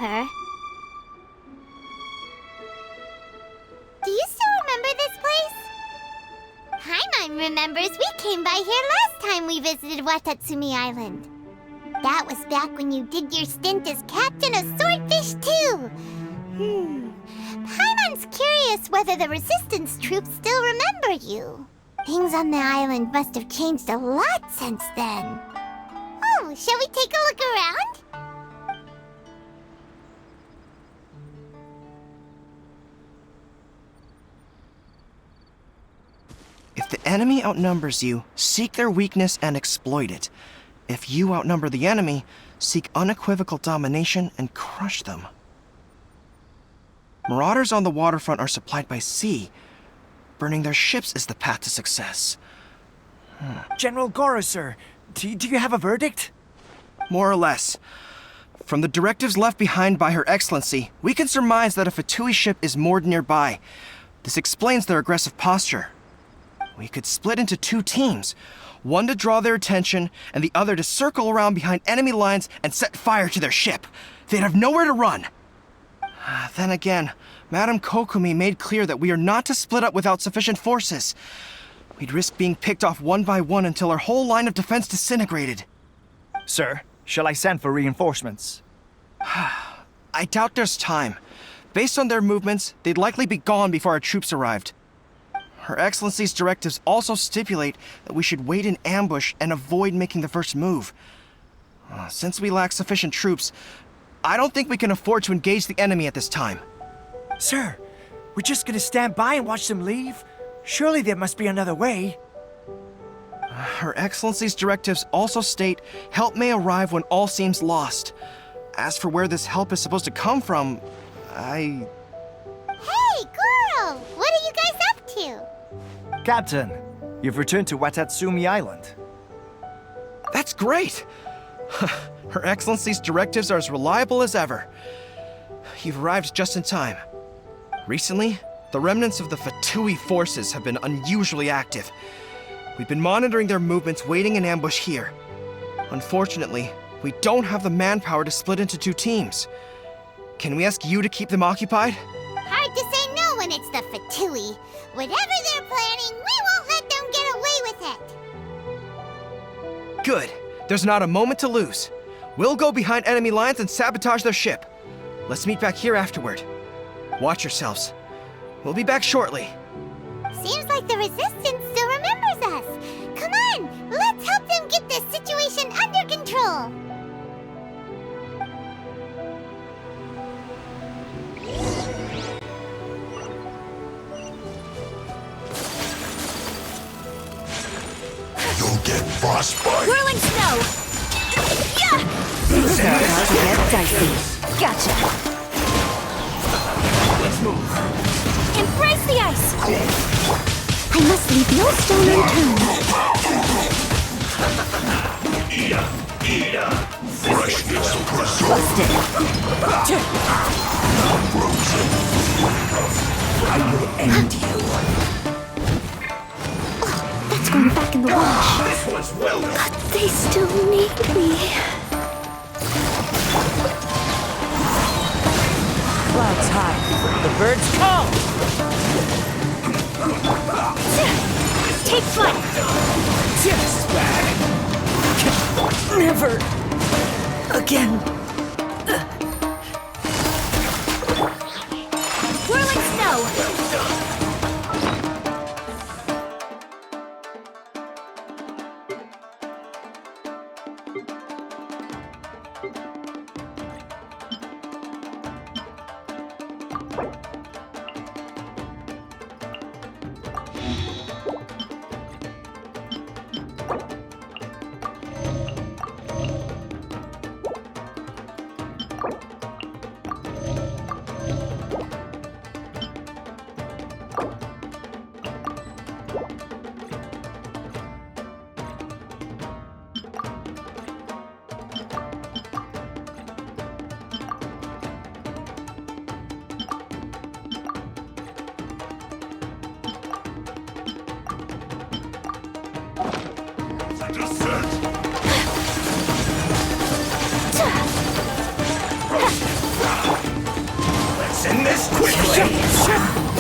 her. Do you still remember this place? Paimon remembers we came by here last time we visited Watatsumi Island. That was back when you did your stint as captain of Swordfish 2. Paimon's curious whether the Resistance troops still remember you. Things on the island must have changed a lot since then. Oh, shall we take a look around? If the enemy outnumbers you, seek their weakness and exploit it. If you outnumber the enemy, seek unequivocal domination and crush them. Marauders on the waterfront are supplied by sea. Burning their ships is the path to success. General Goro, sir, do you have a verdict? More or less. From the directives left behind by Her Excellency, we can surmise that a Fatui ship is moored nearby. This explains their aggressive posture. We could split into 2 teams, one to draw their attention, and the other to circle around behind enemy lines and set fire to their ship. They'd have nowhere to run. Then again, Madame Kokomi made clear that we are not to split up without sufficient forces. We'd risk being picked off one by one until our whole line of defense disintegrated. Sir, shall I send for reinforcements? I doubt there's time. Based on their movements, they'd likely be gone before our troops arrived. Her Excellency's directives also stipulate that we should wait in ambush and avoid making the first move. Since we lack sufficient troops, I don't think we can afford to engage the enemy at this time. Sir, we're just gonna stand by and watch them leave? Surely there must be another way. Her Excellency's directives also state help may arrive when all seems lost. As for where this help is supposed to come from, Hey, Goro! What are you guys up to? Captain, you've returned to Watatsumi Island. That's great! Her Excellency's directives are as reliable as ever. You've arrived just in time. Recently, the remnants of the Fatui forces have been unusually active. We've been monitoring their movements, waiting in ambush here. Unfortunately, we don't have the manpower to split into 2 teams. Can we ask you to keep them occupied? Hard to say no when it's the Fatui. Whatever they're planning, we won't let them get away with it. Good. There's not a moment to lose. We'll go behind enemy lines and sabotage their ship. Let's meet back here afterward. Watch yourselves. We'll be back shortly. Seems like the Resistance still remembers us. Come on, let's help them get this situation under control. You'll get frostbite. Whirling snow! Yeah! Things are about to get dicey. Gotcha. Let's move. Embrace the ice! I must leave no stone unturned. Freshness preserved. Busted. I will end you. That's going back in the wash. This one's well done. But they still need me. Clouds high. The birds call. Take flight! Just back. Never again. Whirling snow!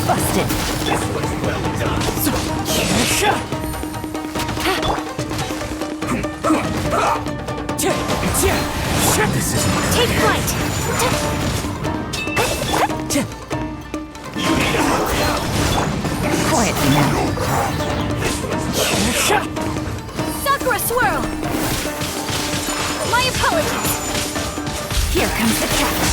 Busted. This is Take flight. Quietly now. Sakura swirl. My apologies. Here comes the catch.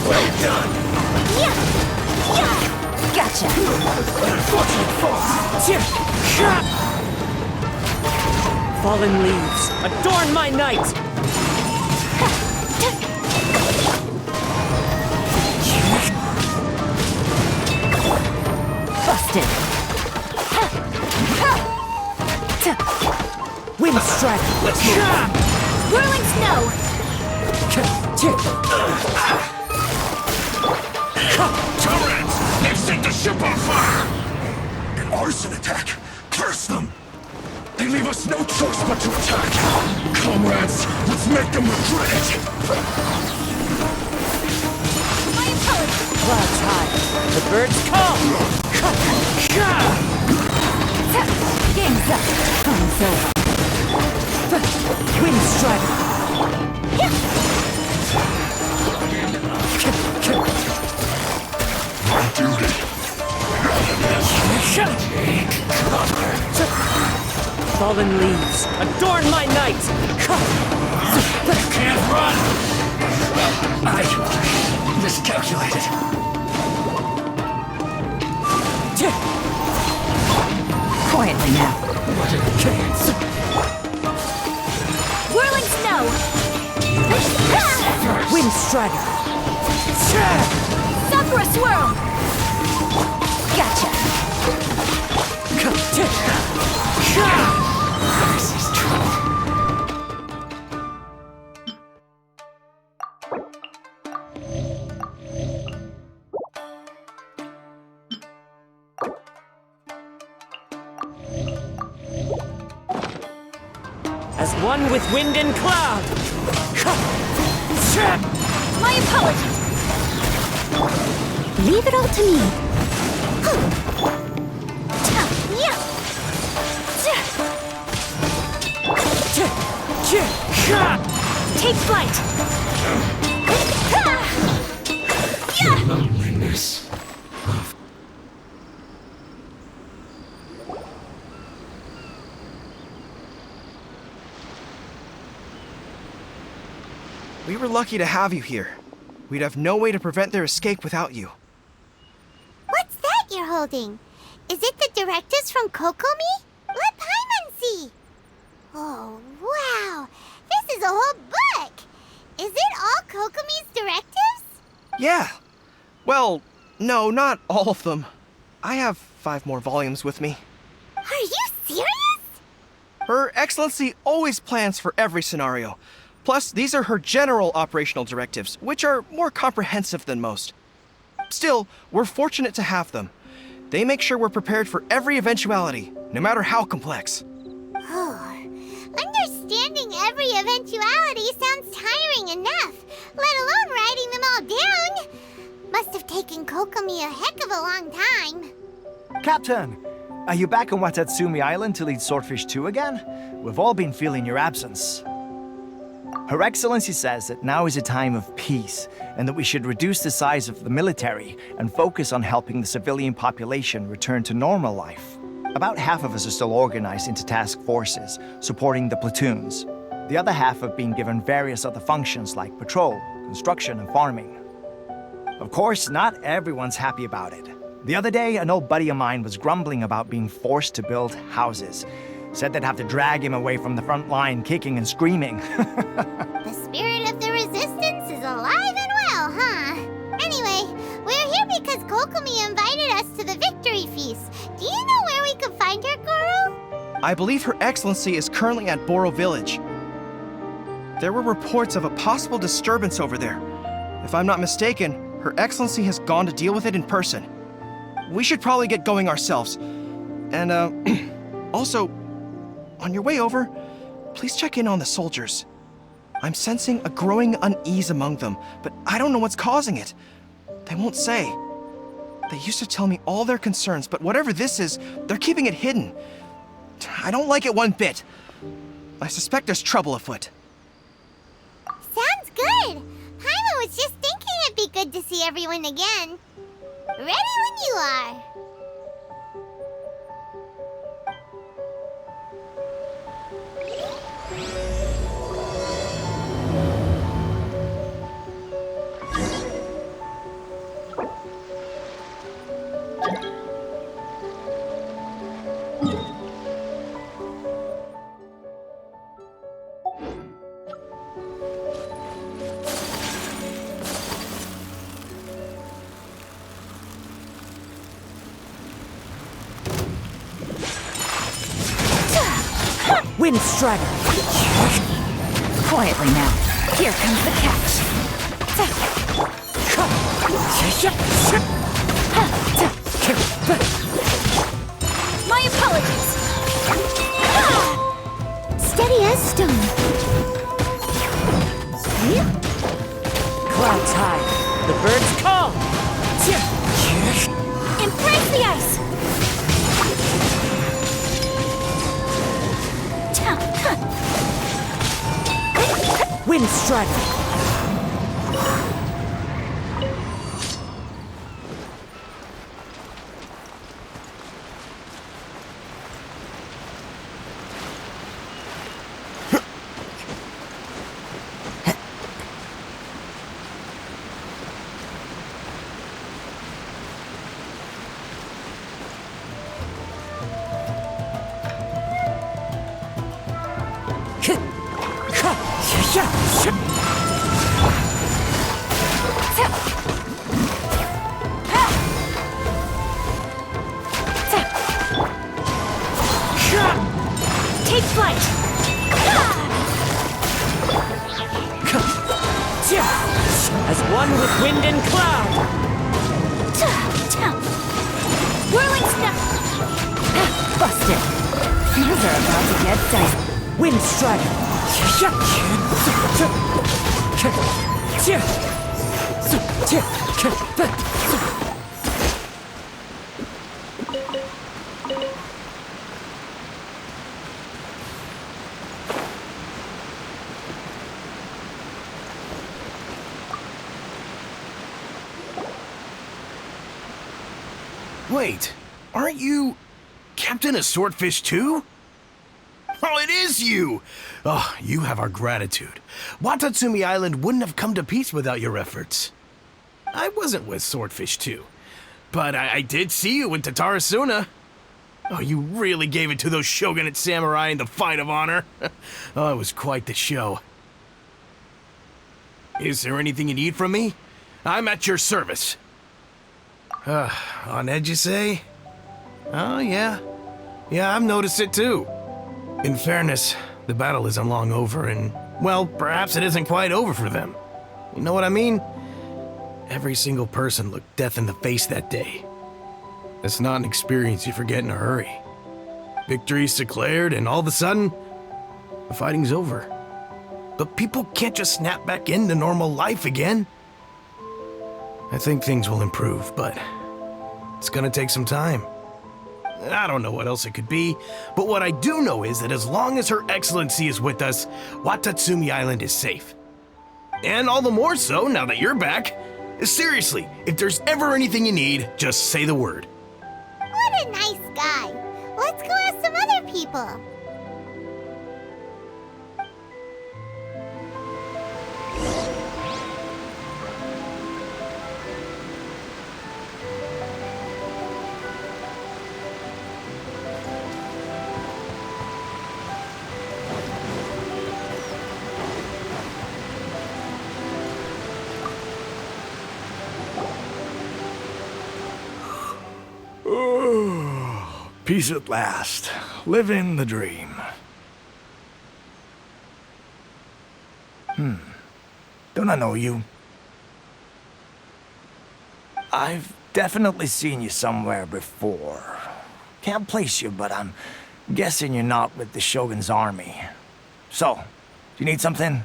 Well done. Gotcha. Unfortunate fall. Fallen leaves, adorn my night! Busted. Wind strike. Let's move. Whirling snow. Turrets! They've set the ship on fire! An arson attack! Curse them! They leave us no choice but to attack! Comrades, let's make them regret it! My apologies. Clouds high, the birds call! Game's up. Time's over. Wind strike. On duty! Fallen leaves, adorn my night! Can't run! I miscalculated. Quietly now. What a chance! Whirling snow. Wind strider. Sakura swirl. Gotcha. This is trouble. As one with wind and cloud! My apologies. Leave it all to me. Take flight. Loneliness. We were lucky to have you here. We'd have no way to prevent their escape without you. What's that you're holding? Is it the directives from Kokomi? Let Paimon see. Oh, wow. This is a whole book. Is it all Kokomi's directives? Yeah. Well, no, not all of them. I have 5 more volumes with me. Are you serious? Her Excellency always plans for every scenario. Plus, these are her general operational directives, which are more comprehensive than most. Still, we're fortunate to have them. They make sure we're prepared for every eventuality, no matter how complex. Oh, understanding every eventuality sounds tiring enough, let alone writing them all down. Must have taken Kokomi a heck of a long time. Captain, are you back on Watatsumi Island to lead Swordfish 2 again? We've all been feeling your absence. Her Excellency says that now is a time of peace, and that we should reduce the size of the military and focus on helping the civilian population return to normal life. About half of us are still organized into task forces, supporting the platoons. The other half have been given various other functions like patrol, construction, and farming. Of course, not everyone's happy about it. The other day, an old buddy of mine was grumbling about being forced to build houses. Said they'd have to drag him away from the front line, kicking and screaming. The spirit of the resistance is alive and well, huh? Anyway, we're here because Kokomi invited us to the victory feast. Do you know where we could find her, Goro? I believe Her Excellency is currently at Boro Village. There were reports of a possible disturbance over there. If I'm not mistaken, Her Excellency has gone to deal with it in person. We should probably get going ourselves. And, also, on your way over, please check in on the soldiers. I'm sensing a growing unease among them, but I don't know what's causing it. They won't say. They used to tell me all their concerns, but whatever this is, they're keeping it hidden. I don't like it one bit. I suspect there's trouble afoot. Sounds good. Paimon was just thinking it'd be good to see everyone again. Ready when you are. Wind Strider. Quietly now. Here comes the catch. My apologies. Steady as stone. Clouds high. The birds call. Embrace the ice. Wind Strider. Take flight. As one with wind and cloud. Whirling snap. Busted. These are about to get dicey. Wind Strider. Wait, aren't you Captain of Swordfish too? Oh, it is you! Oh, you have our gratitude. Watatsumi Island wouldn't have come to peace without your efforts. I wasn't with Swordfish 2, but I did see you with Tatarasuna. Oh, you really gave it to those shogunate samurai in the fight of honor. Oh, it was quite the show. Is there anything you need from me? I'm at your service. On edge, you say? Oh, yeah. Yeah, I've noticed it too. In fairness, the battle isn't long over, and, well, perhaps it isn't quite over for them. You know what I mean? Every single person looked death in the face that day. It's not an experience you forget in a hurry. Victory's declared, and all of a sudden, the fighting's over. But people can't just snap back into normal life again. I think things will improve, but it's gonna take some time. I don't know what else it could be, but what I do know is that as long as Her Excellency is with us, Watatsumi Island is safe. And all the more so now that you're back. Seriously, if there's ever anything you need, just say the word. What a nice guy. Let's go ask some other people. Peace at last. Living the dream. Don't I know you? I've definitely seen you somewhere before. Can't place you, but I'm guessing you're not with the Shogun's army. So, do you need something?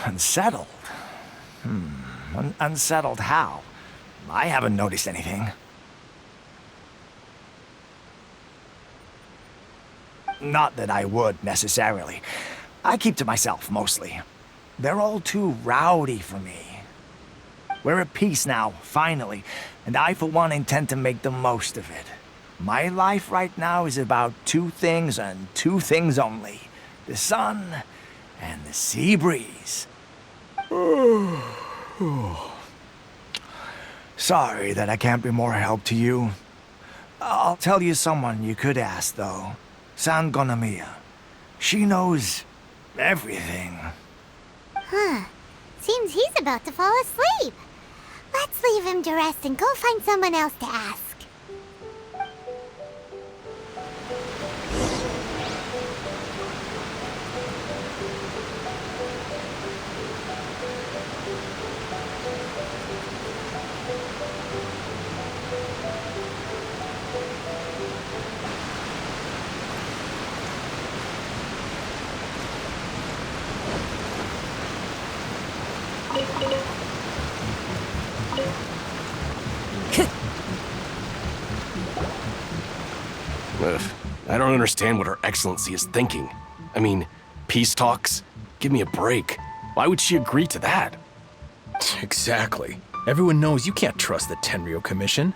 Unsettled? Unsettled how? I haven't noticed anything. Not that I would, necessarily. I keep to myself, mostly. They're all too rowdy for me. We're at peace now, finally, and I, for one, intend to make the most of it. My life right now is about two things and two things only. The sun and the sea breeze. Sorry that I can't be more help to you. I'll tell you someone you could ask, though. San Gonamiya. She knows everything. Huh. Seems he's about to fall asleep. Let's leave him to rest and go find someone else to ask. Ugh, I don't understand what Her Excellency is thinking. I mean, peace talks? Give me a break. Why would she agree to that? Exactly. Everyone knows you can't trust the Tenryou Commission.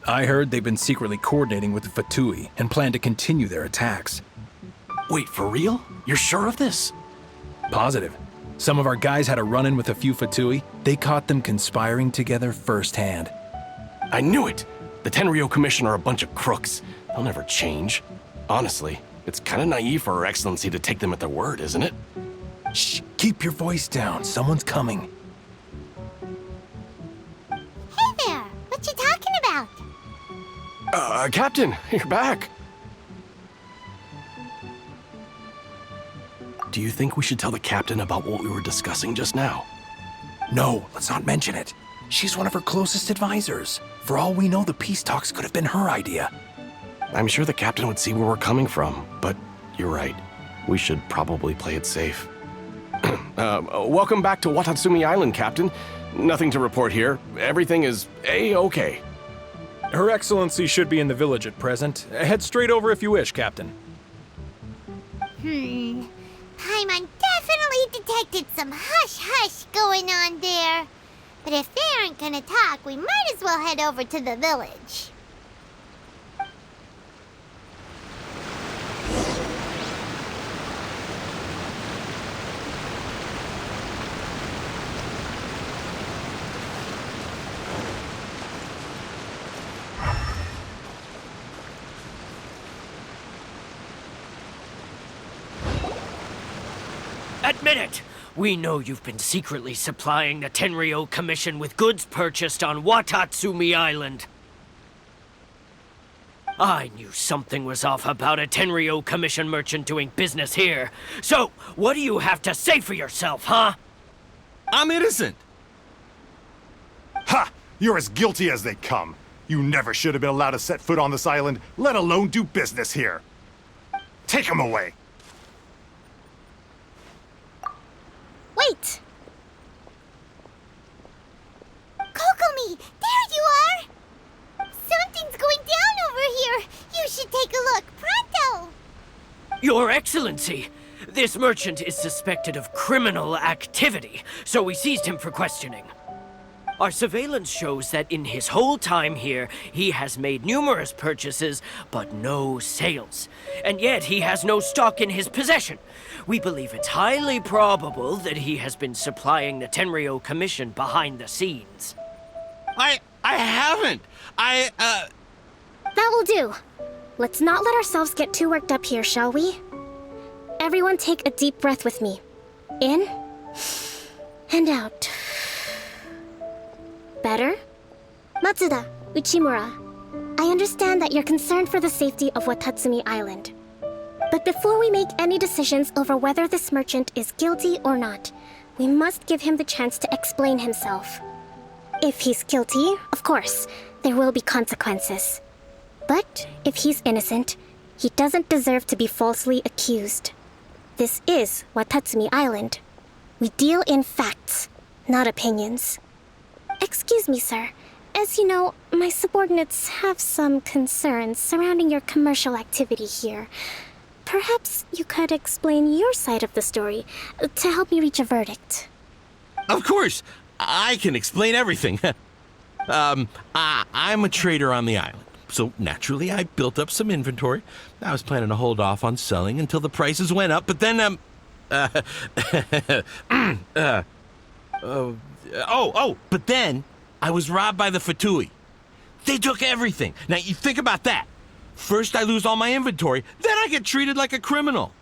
I heard they've been secretly coordinating with the Fatui and plan to continue their attacks. Wait, for real? You're sure of this? Positive. Some of our guys had a run-in with a few Fatui. They caught them conspiring together firsthand. I knew it! The Tenryou Commission are a bunch of crooks. They'll never change. Honestly, it's kind of naive for Her Excellency to take them at their word, isn't it? Shh, keep your voice down. Someone's coming. Hey there! What you talking about? Captain, you're back. Do you think we should tell the captain about what we were discussing just now? No, let's not mention it. She's one of her closest advisors. For all we know, the peace talks could have been her idea. I'm sure the captain would see where we're coming from, but you're right. We should probably play it safe. Welcome back to Watatsumi Island, Captain. Nothing to report here. Everything is A-okay. Her Excellency should be in the village at present. Head straight over if you wish, Captain. Paimon definitely detected some hush-hush going on there. But if they aren't gonna talk, we might as well head over to the village. Admit it! We know you've been secretly supplying the Tenryou Commission with goods purchased on Watatsumi Island. I knew something was off about a Tenryou Commission merchant doing business here. So, what do you have to say for yourself, huh? I'm innocent! Ha! You're as guilty as they come. You never should have been allowed to set foot on this island, let alone do business here. Take him away. Wait! Kokomi! There you are! Something's going down over here! You should take a look, pronto! Your Excellency! This merchant is suspected of criminal activity, so we seized him for questioning. Our surveillance shows that in his whole time here, he has made numerous purchases, but no sales. And yet he has no stock in his possession. We believe it's highly probable that he has been supplying the Tenryou Commission behind the scenes. I haven't! That will do. Let's not let ourselves get too worked up here, shall we? Everyone take a deep breath with me. In and out. Better? Matsuda, Uchimura, I understand that you're concerned for the safety of Watatsumi Island. But before we make any decisions over whether this merchant is guilty or not, we must give him the chance to explain himself. If he's guilty, of course, there will be consequences. But if he's innocent, he doesn't deserve to be falsely accused. This is Watatsumi Island. We deal in facts, not opinions. Excuse me, sir. As you know, my subordinates have some concerns surrounding your commercial activity here. Perhaps you could explain your side of the story to help me reach a verdict. Of course, I can explain everything. I'm a trader on the island, so naturally I built up some inventory. I was planning to hold off on selling until the prices went up, but then, but then I was robbed by the Fatui. They took everything. Now, you think about that. First I lose all my inventory, then I get treated like a criminal.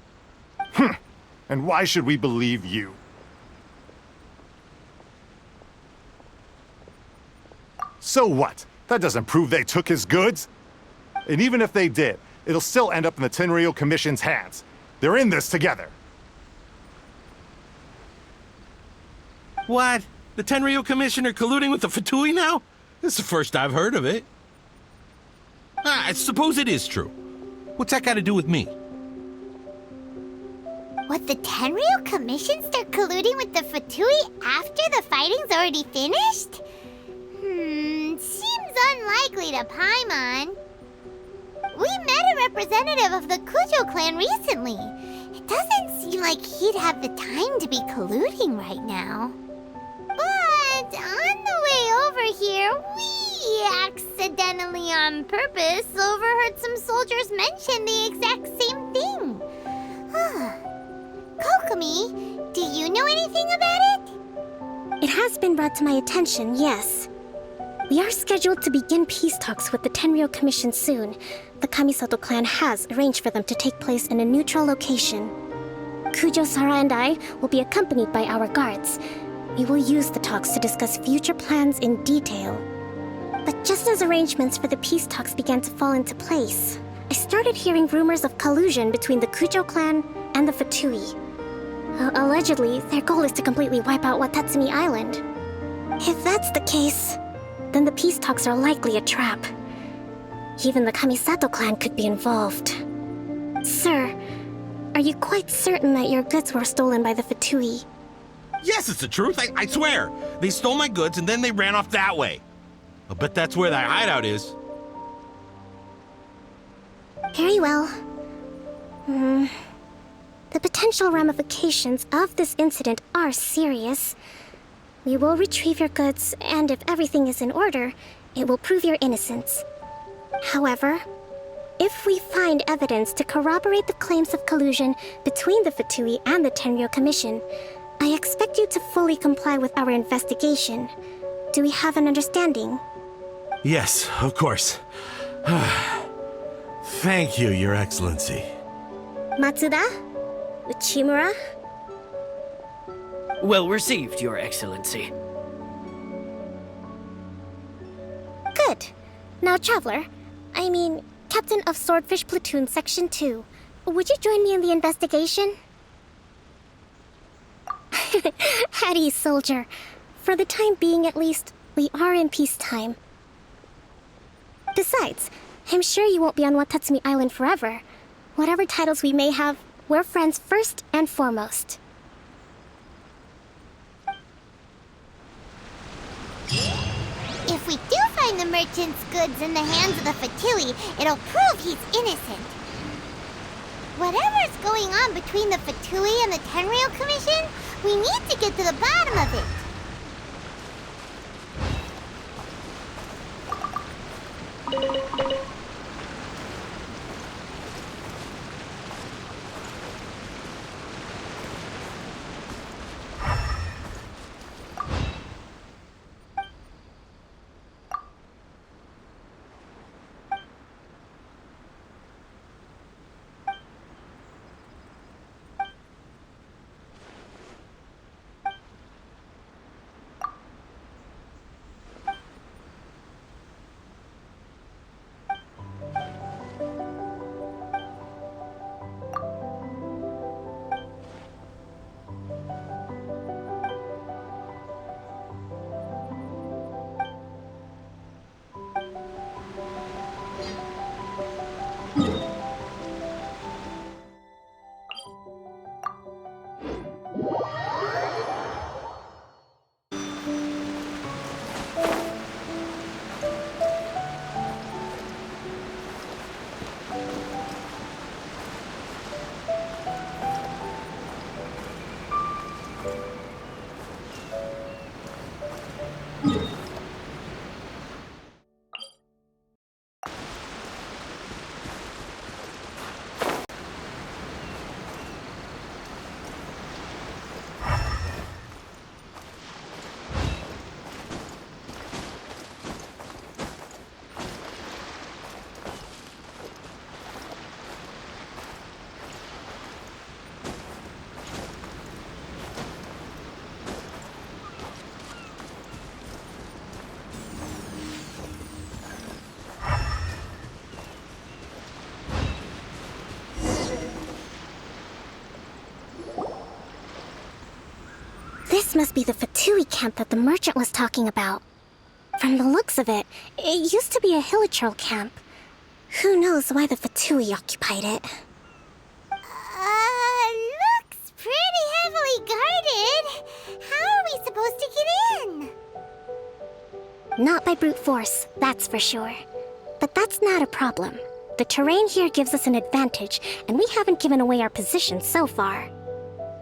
And why should we believe you? So what? That doesn't prove they took his goods. And even if they did, it'll still end up in the Tenryou Commission's hands. They're in this together. What? The Tenryou Commissioner colluding with the Fatui now? This is the first I've heard of it. I suppose it is true. What's that got to do with me? What, the Tenryou Commission start colluding with the Fatui after the fighting's already finished? Seems unlikely to Paimon. We met a representative of the Kujo clan recently. It doesn't seem like he'd have the time to be colluding right now. But on the way over here, we accidentally on purpose overheard some soldiers mention the exact same thing. Kokomi, do you know anything about it? It has been brought to my attention, yes. We are scheduled to begin peace talks with the Tenryou Commission soon. The Kamisato clan has arranged for them to take place in a neutral location. Kujo, Sara, and I will be accompanied by our guards. We will use the talks to discuss future plans in detail. But just as arrangements for the peace talks began to fall into place, I started hearing rumors of collusion between the Kujo clan and the Fatui. Allegedly, their goal is to completely wipe out Watatsumi Island. If that's the case, then the peace talks are likely a trap. Even the Kamisato clan could be involved. Sir, are you quite certain that your goods were stolen by the Fatui? Yes, it's the truth. I swear. They stole my goods and then they ran off that way. I'll bet that's where that hideout is. Very well. The potential ramifications of this incident are serious. We will retrieve your goods, and if everything is in order, it will prove your innocence. However, if we find evidence to corroborate the claims of collusion between the Fatui and the Tenryou Commission, I expect you to fully comply with our investigation. Do we have an understanding? Yes, of course. Thank you, Your Excellency. Matsuda? Uchimura? Well received, Your Excellency. Good. Now, Traveler, Captain of Swordfish Platoon Section 2, would you join me in the investigation? At ease, soldier. For the time being, at least, we are in peacetime. Besides, I'm sure you won't be on Watatsumi Island forever. Whatever titles we may have, we're friends first and foremost. If we do find the merchant's goods in the hands of the Fatui, it'll prove he's innocent. Whatever's going on between the Fatui and the Tenryou Commission, we need to get to the bottom of it. This must be the Fatui camp that the merchant was talking about. From the looks of it, it used to be a hilichurl camp. Who knows why the Fatui occupied it? Looks pretty heavily guarded. How are we supposed to get in? Not by brute force, that's for sure. But that's not a problem. The terrain here gives us an advantage, and we haven't given away our position so far.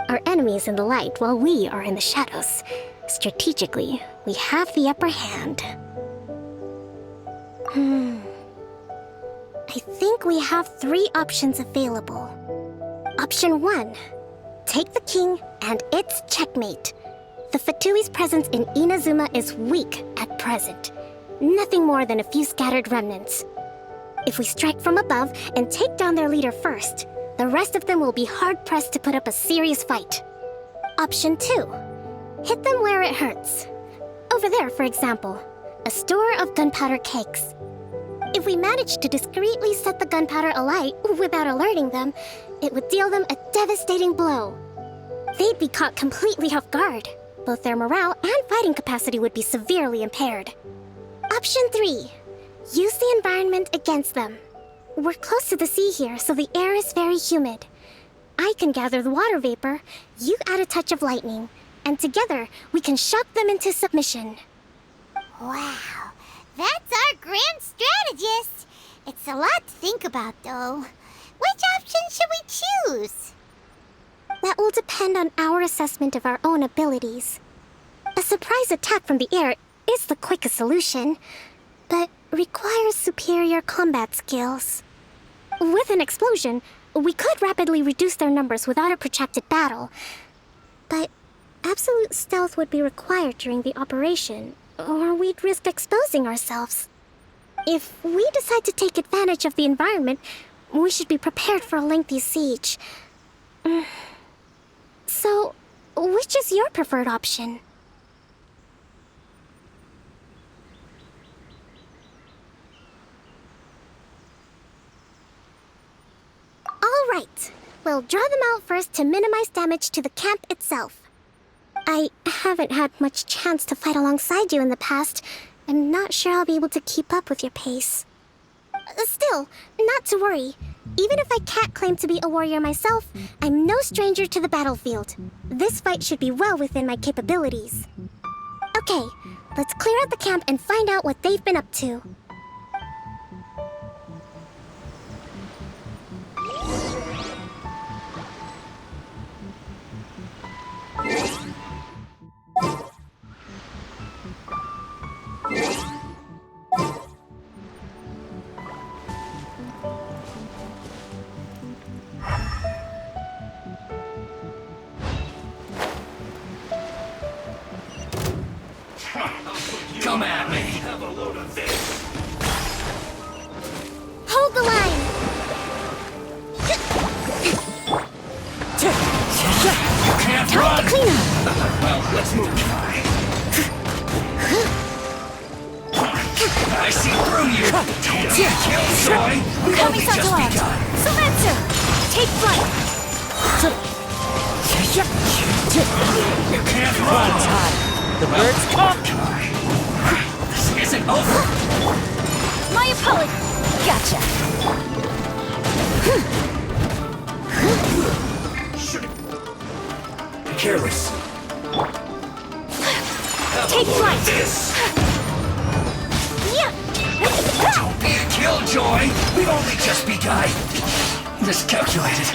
Our enemy is in the light while we are in the shadows. Strategically, we have the upper hand. I think we have 3 options available. Option 1. Take the king, and it's checkmate. The Fatui's presence in Inazuma is weak at present. Nothing more than a few scattered remnants. If we strike from above and take down their leader first, the rest of them will be hard-pressed to put up a serious fight. Option 2. Hit them where it hurts. Over there, for example, a store of gunpowder cakes. If we manage to discreetly set the gunpowder alight without alerting them, it would deal them a devastating blow. They'd be caught completely off guard. Both their morale and fighting capacity would be severely impaired. Option 3. Use the environment against them. We're close to the sea here, so the air is very humid. I can gather the water vapor, you add a touch of lightning, and together we can shock them into submission. Wow, that's our grand strategist. It's a lot to think about, though. Which option should we choose? That will depend on our assessment of our own abilities. A surprise attack from the air is the quickest solution, but requires superior combat skills. With an explosion, we could rapidly reduce their numbers without a protracted battle, but absolute stealth would be required during the operation, or we'd risk exposing ourselves. If we decide to take advantage of the environment, we should be prepared for a lengthy siege. So, which is your preferred option? All right. We'll draw them out first to minimize damage to the camp itself. I haven't had much chance to fight alongside you in the past. I'm not sure I'll be able to keep up with your pace. Still, not to worry. Even if I can't claim to be a warrior myself, I'm no stranger to the battlefield. This fight should be well within my capabilities. Okay, let's clear out the camp and find out what they've been up to. Come at me. Have a load of this. Hold the line! You can't run. Clean up! Well, let's move. I see through you. Killjoy. Kokomi Story. Sumetsu! Take flight! You can't run. The birds come! This isn't over. My opponent! Gotcha! Be careless. Take flight! This. Yeah! Don't be a killjoy. We've only just begun. Miscalculated.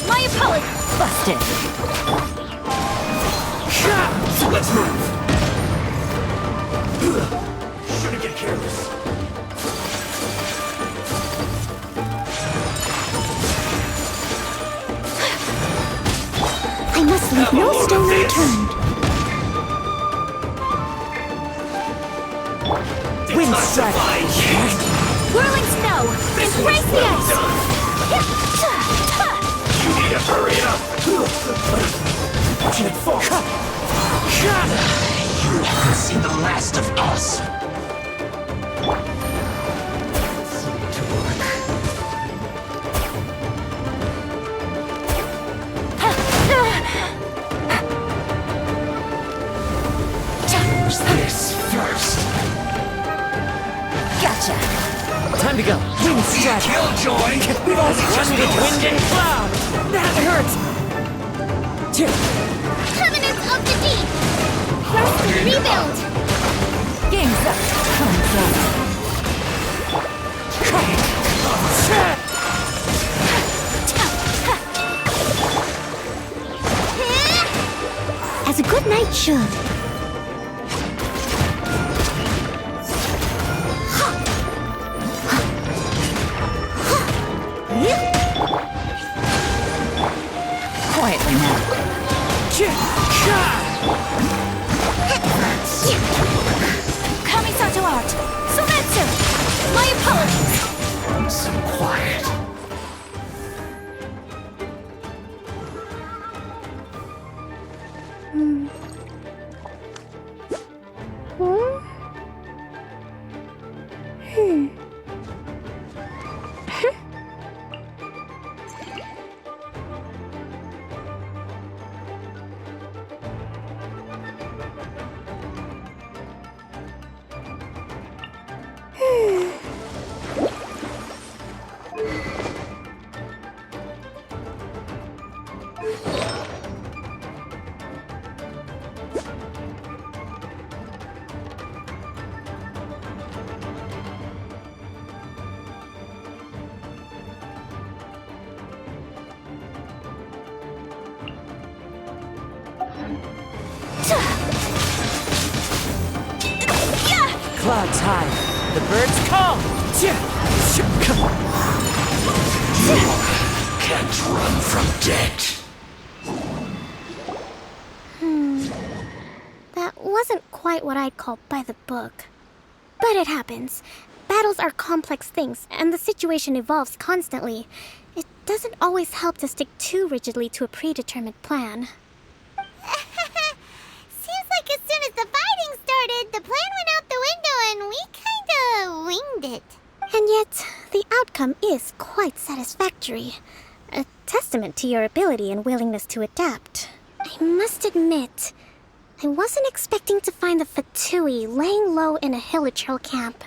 My opponent! Busted! So let's move. Shouldn't get careless. I must leave no stone unturned. Wind strike. Whirling snow! Embrace the ice! You need to hurry up. Can't fall. You haven't seen the last of us. to go. Wind strike. Killjoy! One with wind and cloud! That hurts. Covenants of the Deep! First rebuild! Game's up. Comes up. As a good knight should. Quietly now. Kamisato out. Sumetsu. My apologies. Some quiet. Clouds high. The birds call. Can't run from death. That wasn't quite what I'd call by the book. But it happens. Battles are complex things, and the situation evolves constantly. It doesn't always help to stick too rigidly to a predetermined plan. Seems like as soon as the fighting started, the plan went out the window and we kinda winged it. And yet, the outcome is quite satisfactory. A testament to your ability and willingness to adapt. I must admit, I wasn't expecting to find the Fatui laying low in a Hilichurl camp.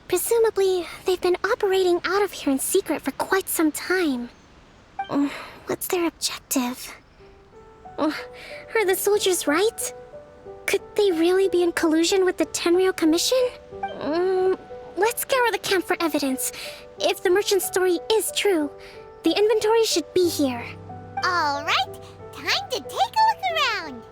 Presumably, they've been operating out of here in secret for quite some time. What's their objective? Are the soldiers right? Could they really be in collusion with the Tenryou Commission? Let's scour the camp for evidence. If the merchant's story is true, the inventory should be here. All right, time to take a look around.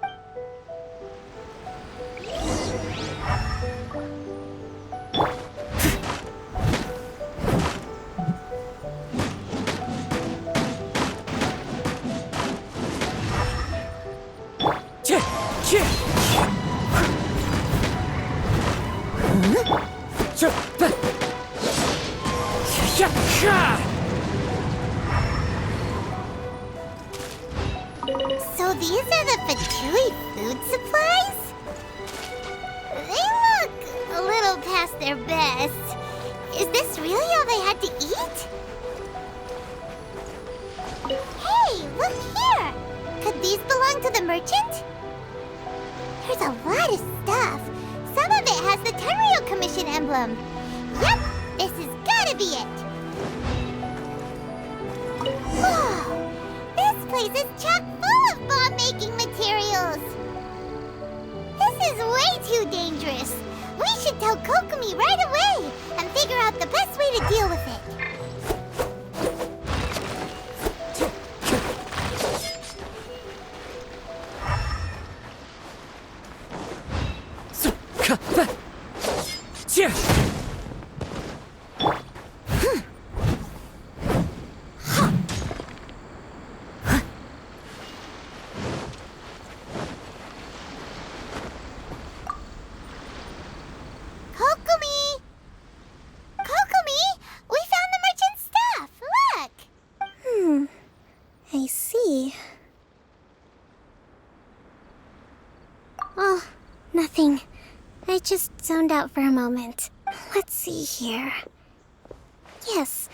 So these are the Fatui food supplies? They look a little past their best. Is this really all they had to eat? Hey, look here! Could these belong to the merchant? There's a lot of stuff. Some of it has the Tenryou Commission emblem. Yep, this has gotta be it. Whoa! This place is chock full of bomb-making materials. This is way too dangerous. We should tell Kokomi right away and figure out the best way to deal with it. Kokomi! Kokomi! We found the merchant's stuff! Look! I see. Oh, nothing. I just zoned out for a moment. Let's see here. Yes,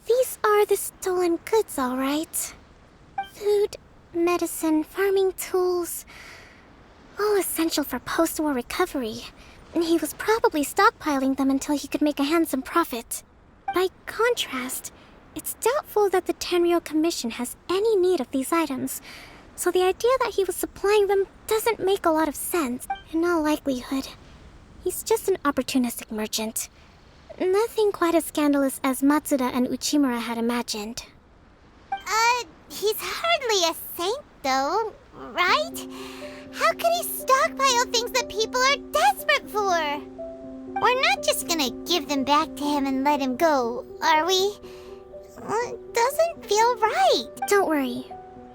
these are the stolen goods, all right. Food, medicine, farming tools. All essential for post-war recovery. He was probably stockpiling them until he could make a handsome profit. By contrast, it's doubtful that the Tenryou Commission has any need of these items, so the idea that he was supplying them doesn't make a lot of sense. In all likelihood, he's just an opportunistic merchant. Nothing quite as scandalous as Matsuda and Uchimura had imagined. He's hardly a saint, though, right? How could he stockpile things that people are desperate for? We're not just gonna give them back to him and let him go, are we? It doesn't feel right. Don't worry.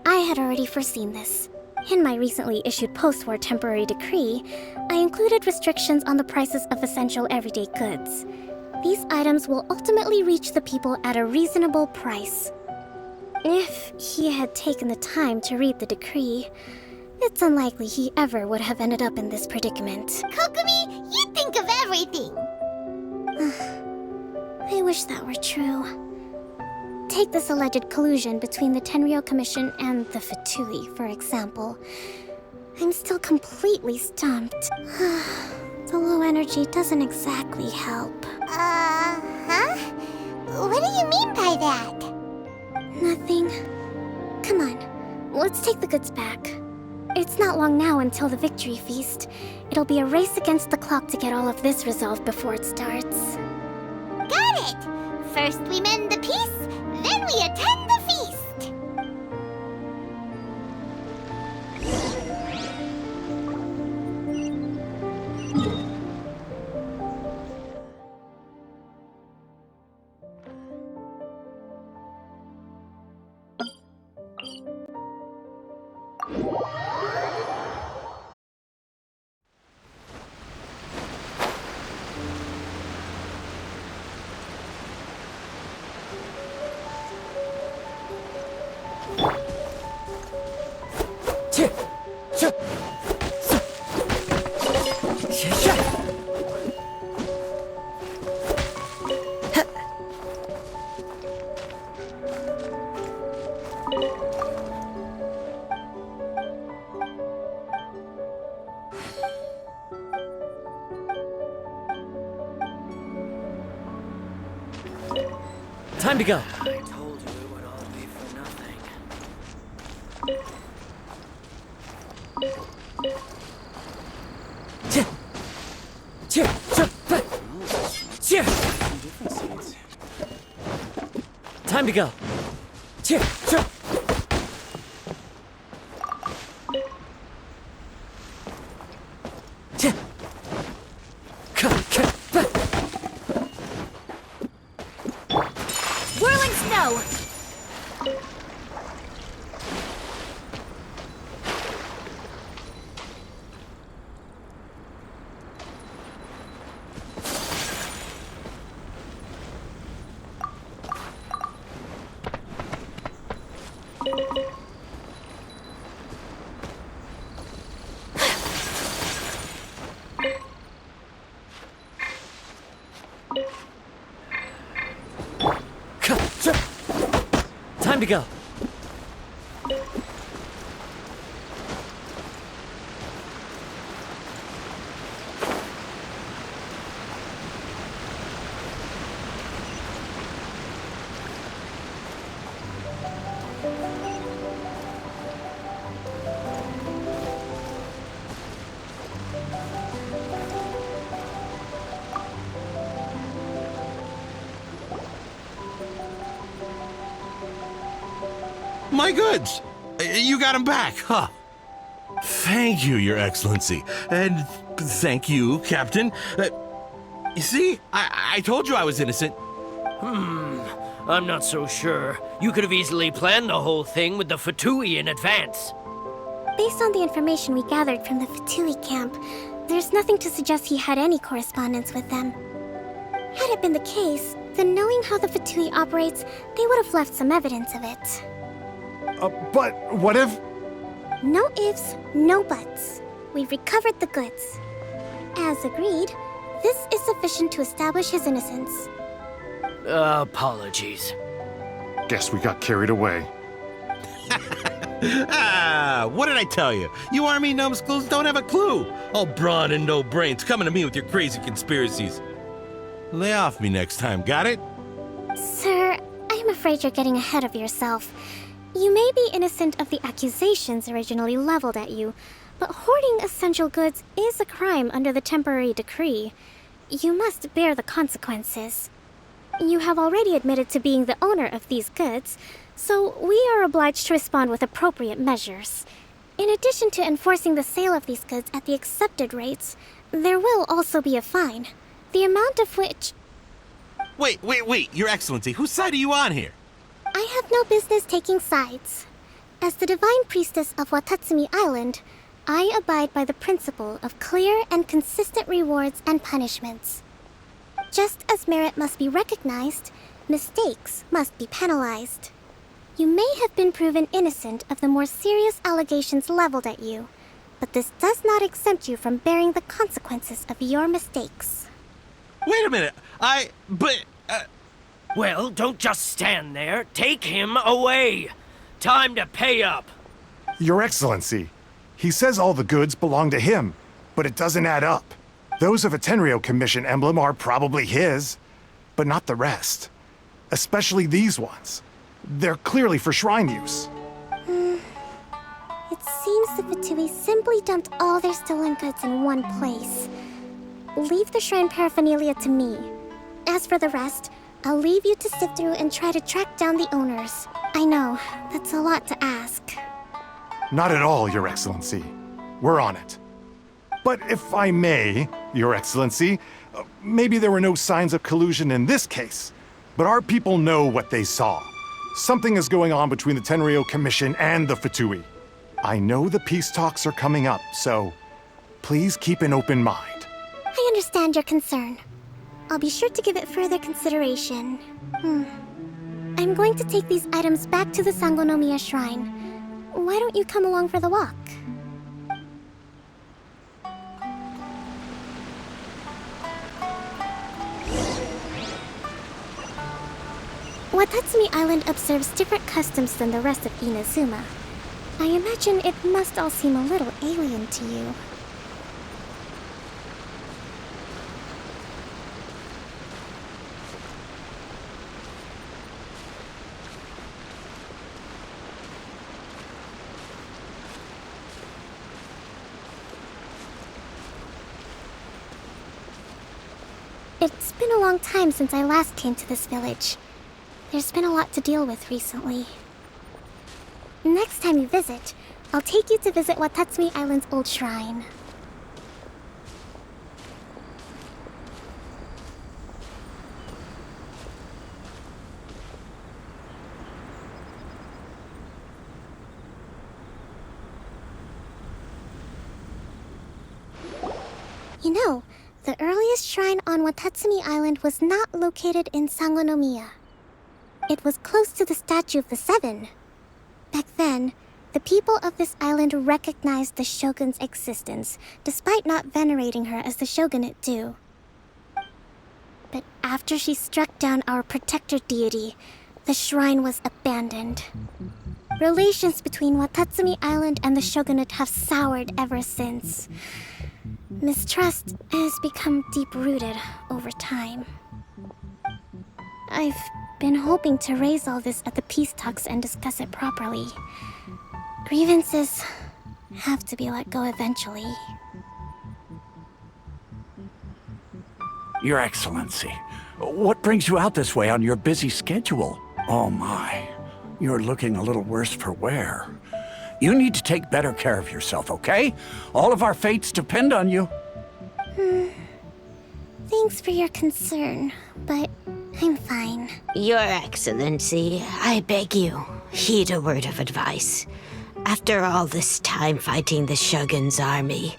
I had already foreseen this. In my recently issued post-war temporary decree, I included restrictions on the prices of essential everyday goods. These items will ultimately reach the people at a reasonable price. If he had taken the time to read the decree, it's unlikely he ever would have ended up in this predicament. Kokomi, you think of everything! I wish that were true. Take this alleged collusion between the Tenryou Commission and the Fatui, for example. I'm still completely stumped. The low energy doesn't exactly help. Huh? What do you mean by that? Nothing. Come on, let's take the goods back. It's not long now until the victory feast. It'll be a race against the clock to get all of this resolved before it starts. Got it! First we mend the peace, then we attend the feast! Time to go. I told you it would all be for nothing. Time to go. Whirling snow! Time to go. My goods! You got them back, huh? Thank you, Your Excellency. And thank you, Captain. You see, I told you I was innocent. I'm not so sure. You could have easily planned the whole thing with the Fatui in advance. Based on the information we gathered from the Fatui camp, there's nothing to suggest he had any correspondence with them. Had it been the case, then knowing how the Fatui operates, they would have left some evidence of it. But what if... No ifs, no buts. We've recovered the goods. As agreed, this is sufficient to establish his innocence. Apologies. Guess we got carried away. What did I tell you? You army numbskulls don't have a clue. All brawn and no brains coming to me with your crazy conspiracies. Lay off me next time, got it? Sir, I'm afraid you're getting ahead of yourself. You may be innocent of the accusations originally leveled at you, but hoarding essential goods is a crime under the temporary decree. You must bear the consequences. You have already admitted to being the owner of these goods, so we are obliged to respond with appropriate measures. In addition to enforcing the sale of these goods at the accepted rates, there will also be a fine, the amount of which... Wait, Your Excellency, whose side are you on here? I have no business taking sides. As the Divine Priestess of Watatsumi Island, I abide by the principle of clear and consistent rewards and punishments. Just as merit must be recognized, mistakes must be penalized. You may have been proven innocent of the more serious allegations leveled at you, but this does not exempt you from bearing the consequences of your mistakes. Wait a minute, Well, don't just stand there. Take him away. Time to pay up. Your Excellency, he says all the goods belong to him, but it doesn't add up. Those of a Tenryo Commission emblem are probably his, but not the rest. Especially these ones. They're clearly for shrine use. It seems the Fatui simply dumped all their stolen goods in one place. Leave the shrine paraphernalia to me. As for the rest, I'll leave you to sift through and try to track down the owners. I know, that's a lot to ask. Not at all, Your Excellency. We're on it. But if I may, Your Excellency, maybe there were no signs of collusion in this case, but our people know what they saw. Something is going on between the Tenryo Commission and the Fatui. I know the peace talks are coming up, so please keep an open mind. I understand your concern. I'll be sure to give it further consideration. I'm going to take these items back to the Sangonomiya Shrine. Why don't you come along for the walk? Watatsumi Island observes different customs than the rest of Inazuma. I imagine it must all seem a little alien to you. It's been a long time since I last came to this village. There's been a lot to deal with recently. Next time you visit, I'll take you to visit Watatsumi Island's old shrine. You know, the earliest shrine on Watatsumi Island was not located in Sangonomiya. It was close to the Statue of the Seven. Back then, the people of this island recognized the shogun's existence, despite not venerating her as the shogunate do. But after she struck down our protector deity, the shrine was abandoned. Relations between Watatsumi Island and the shogunate have soured ever since. Mistrust has become deep-rooted over time. I've been hoping to raise all this at the peace talks and discuss it properly. Grievances have to be let go eventually. Your Excellency, what brings you out this way on your busy schedule? Oh my, you're looking a little worse for wear. You need to take better care of yourself, okay? All of our fates depend on you. Thanks for your concern, but I'm fine. Your Excellency, I beg you, heed a word of advice. After all this time fighting the Shogun's army,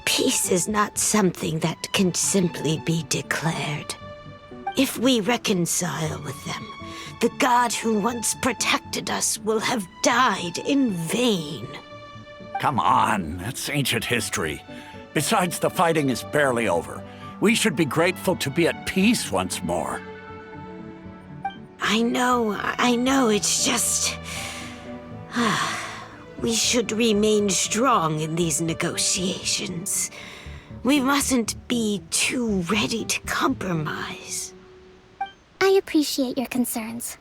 peace is not something that can simply be declared. If we reconcile with them, the god who once protected us will have died in vain. Come on, that's ancient history. Besides, the fighting is barely over. We should be grateful to be at peace once more. I know, it's just... We should remain strong in these negotiations. We mustn't be too ready to compromise. I appreciate your concerns.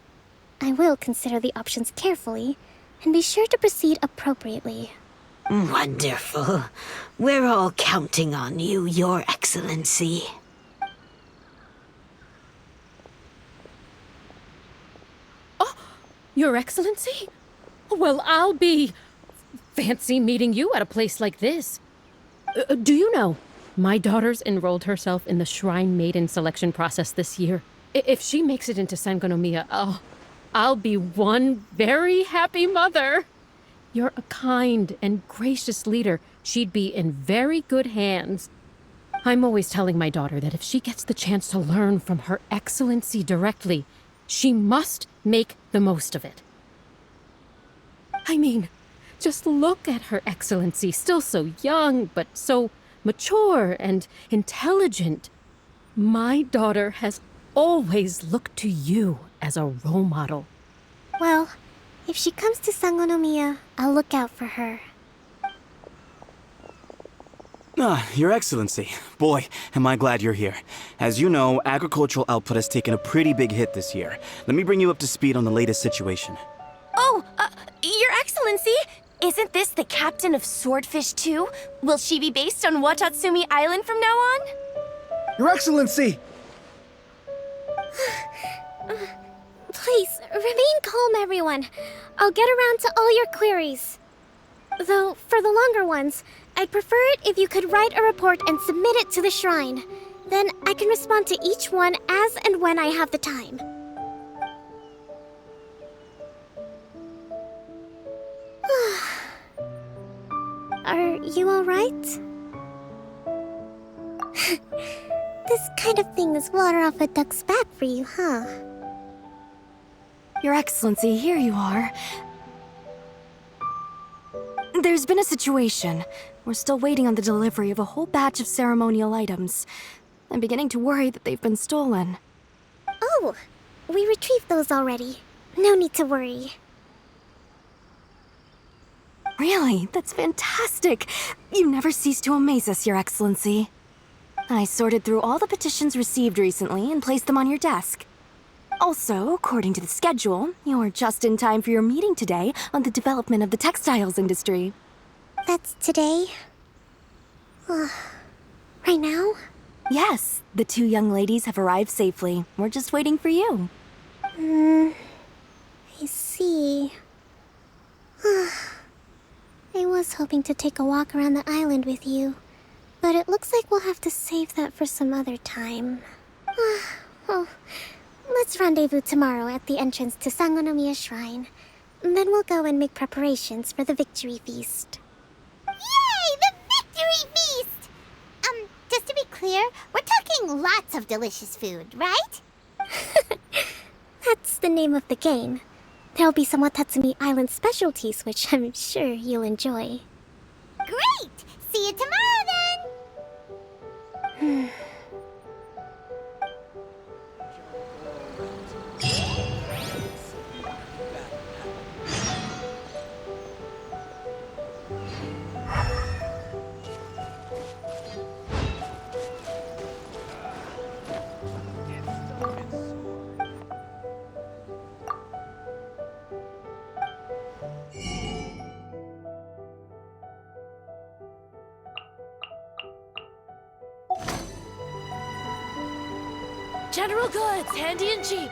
I will consider the options carefully and be sure to proceed appropriately. Wonderful. We're all counting on you, Your Excellency. Your Excellency? Well, I'll be... fancy meeting you at a place like this. Do you know, my daughter's enrolled herself in the Shrine Maiden selection process this year. If she makes it into Sangonomiya, I'll be one very happy mother. You're a kind and gracious leader. She'd be in very good hands. I'm always telling my daughter that if she gets the chance to learn from Her Excellency directly, she must make the most of it. I mean, just look at Her Excellency, still so young, but so mature and intelligent. My daughter has always looked to you as a role model. Well, if she comes to Sangonomiya, I'll look out for her. Your Excellency. Boy, am I glad you're here. As you know, agricultural output has taken a pretty big hit this year. Let me bring you up to speed on the latest situation. Oh, Your Excellency! Isn't this the captain of Swordfish 2? Will she be based on Watatsumi Island from now on? Your Excellency! Please, remain calm, everyone. I'll get around to all your queries. Though, for the longer ones, I'd prefer it if you could write a report and submit it to the shrine. Then I can respond to each one as and when I have the time. Are you alright? This kind of thing is water off a duck's back for you, huh? Your Excellency, here you are. There's been a situation. We're still waiting on the delivery of a whole batch of ceremonial items. I'm beginning to worry that they've been stolen. Oh, we retrieved those already. No need to worry. Really? That's fantastic! You never cease to amaze us, Your Excellency. I sorted through all the petitions received recently and placed them on your desk. Also, according to the schedule, you're just in time for your meeting today on the development of the textiles industry. That's today? Right now? Yes, the two young ladies have arrived safely. We're just waiting for you. I see. I was hoping to take a walk around the island with you, but it looks like we'll have to save that for some other time. Well, let's rendezvous tomorrow at the entrance to Sangonomiya Shrine. Then we'll go and make preparations for the victory feast. Yay! The victory feast! Just to be clear, we're talking lots of delicious food, right? That's the name of the game. There'll be some Watatsumi Island specialties, which I'm sure you'll enjoy. Great! See you tomorrow, then! General goods, handy and cheap.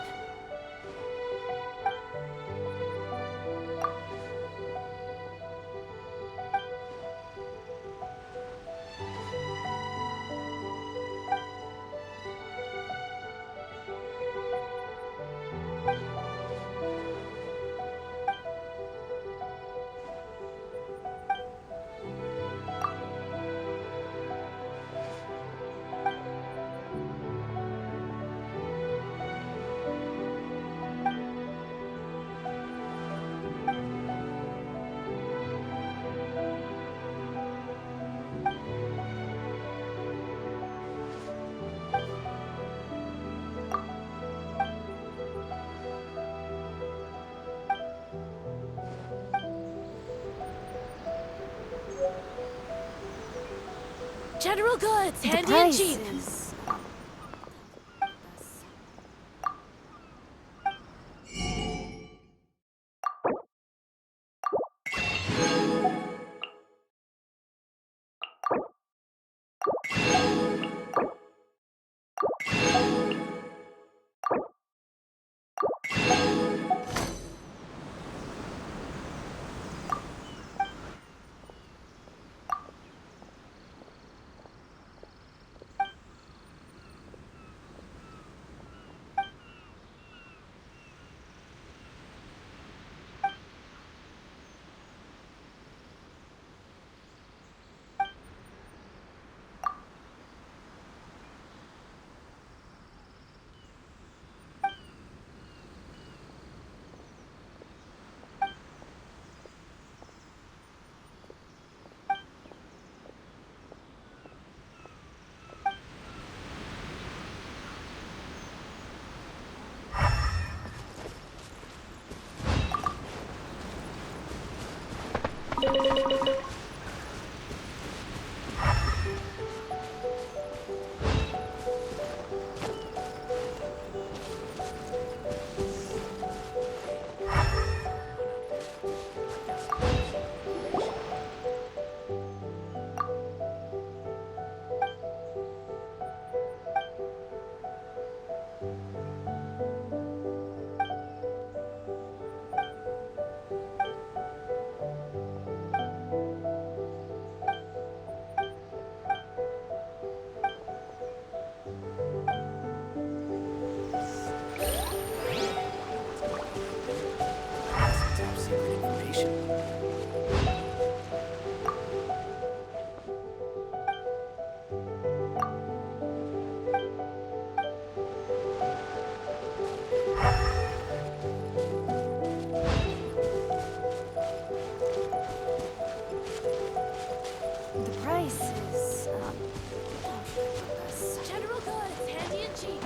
General goods, The handy and price cheap. is... The price is... General goods, handy and cheap.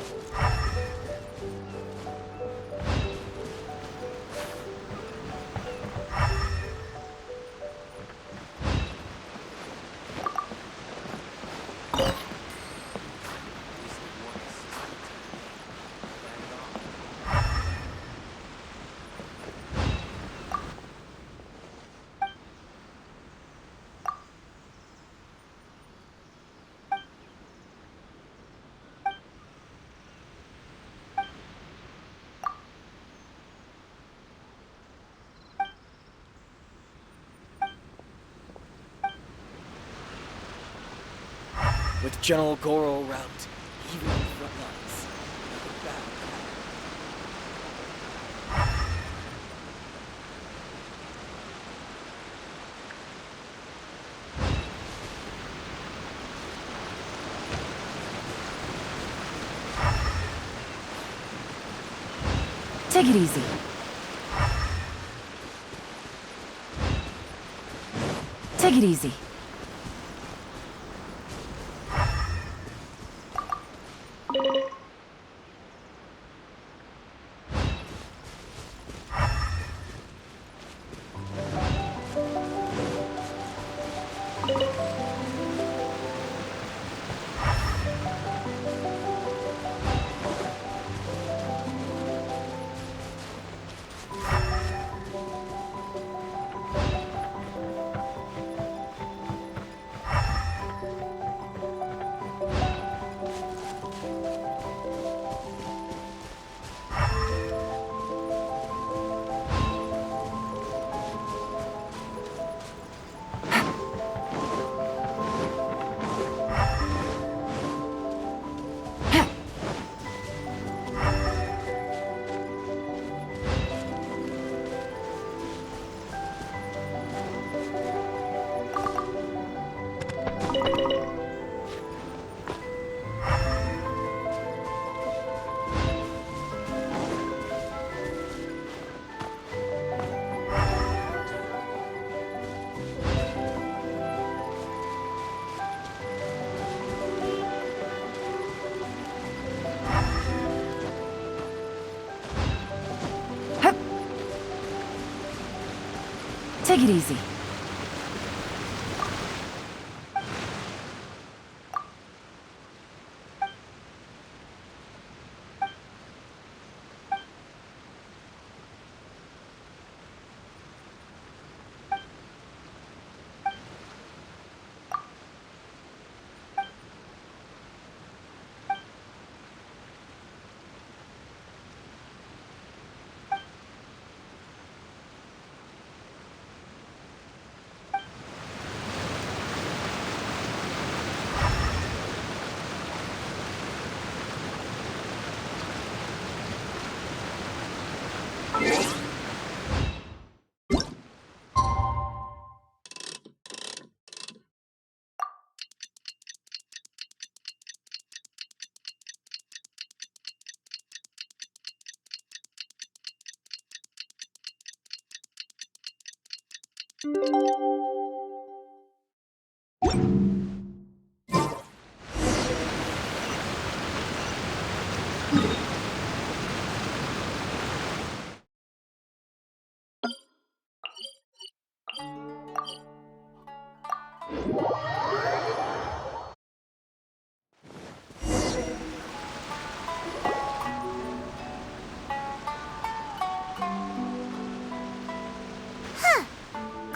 With General Goro around, even on the front lines. Take it easy. Take it easy. Take it easy.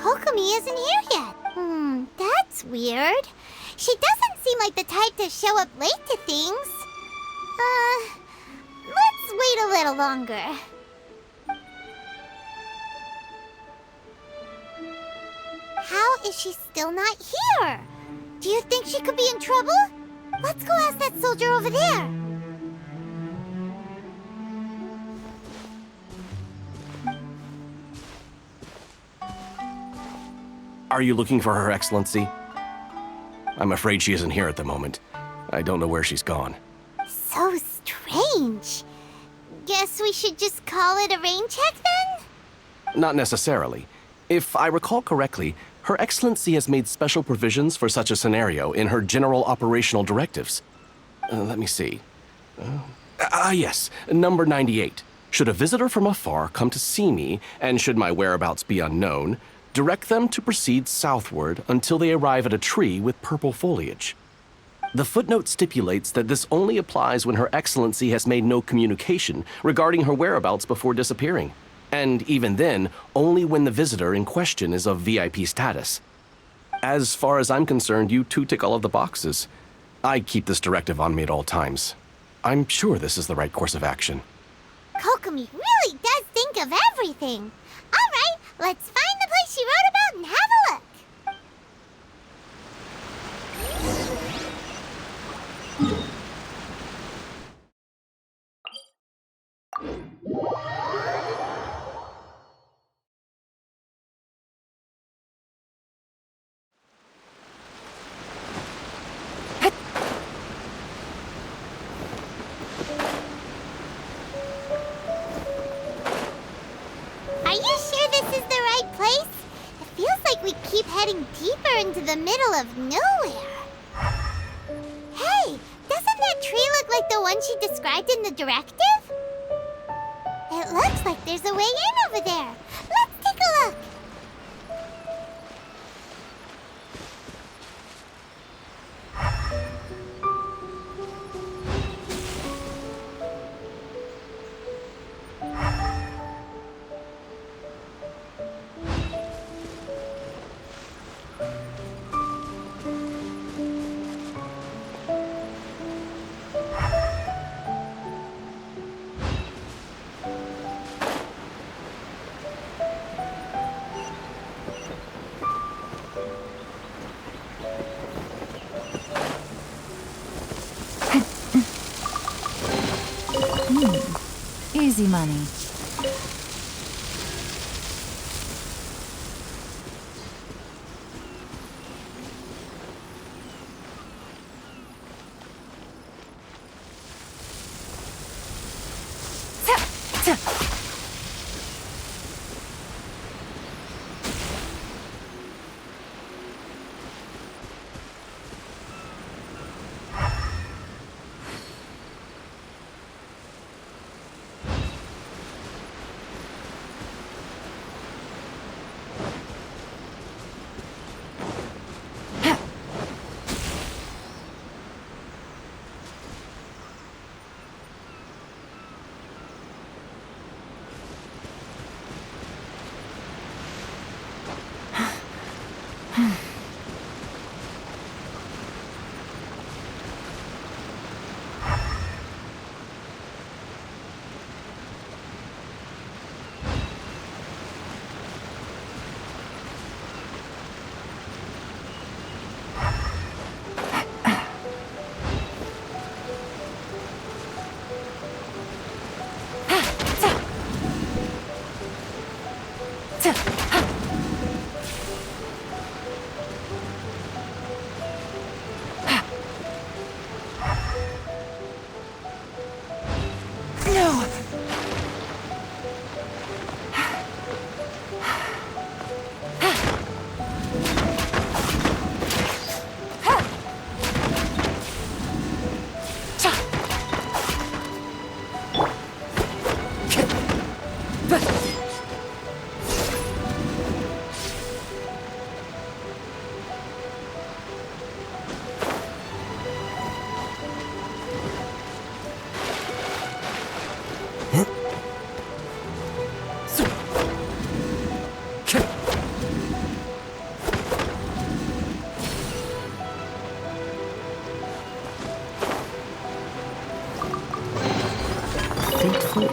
Kokomi isn't here yet. That's weird. She doesn't seem like the type to show up late to things. Let's wait a little longer. How is she still not here? Do you think she could be in trouble? Let's go ask that soldier over there. Are you looking for Her Excellency? I'm afraid she isn't here at the moment. I don't know where she's gone. So strange. Guess we should just call it a rain check then? Not necessarily. If I recall correctly, Her Excellency has made special provisions for such a scenario in her general operational directives. Let me see. Yes, number 98. Should a visitor from afar come to see me, and should my whereabouts be unknown, direct them to proceed southward until they arrive at a tree with purple foliage. The footnote stipulates that this only applies when Her Excellency has made no communication regarding her whereabouts before disappearing, and even then, only when the visitor in question is of VIP status. As far as I'm concerned, you two tick all of the boxes. I keep this directive on me at all times. I'm sure this is the right course of action. Kokomi really does think of everything. All right, let's find the place she wrote about and have a look. Are you sure this is the right place? It feels like we keep heading deeper into the middle of nowhere. Hey, doesn't that tree look like the one she described in the directive? It looks like there's a way in over there. Let's take a look. Easy money.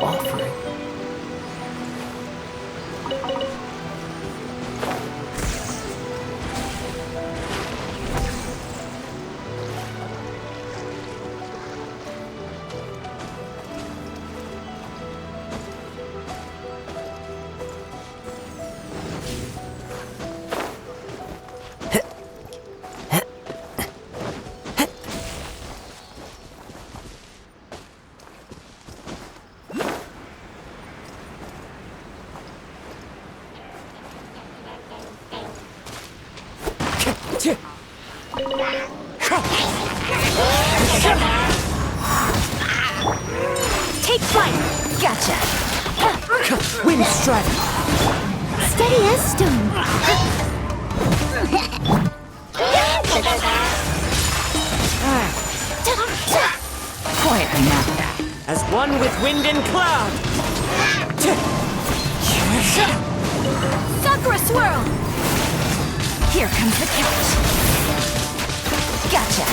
offering. Take flight! Gotcha! Wind strike! Steady as stone. Quietly now. As one with wind and cloud! Sakura swirl! Here comes the catch. Gotcha!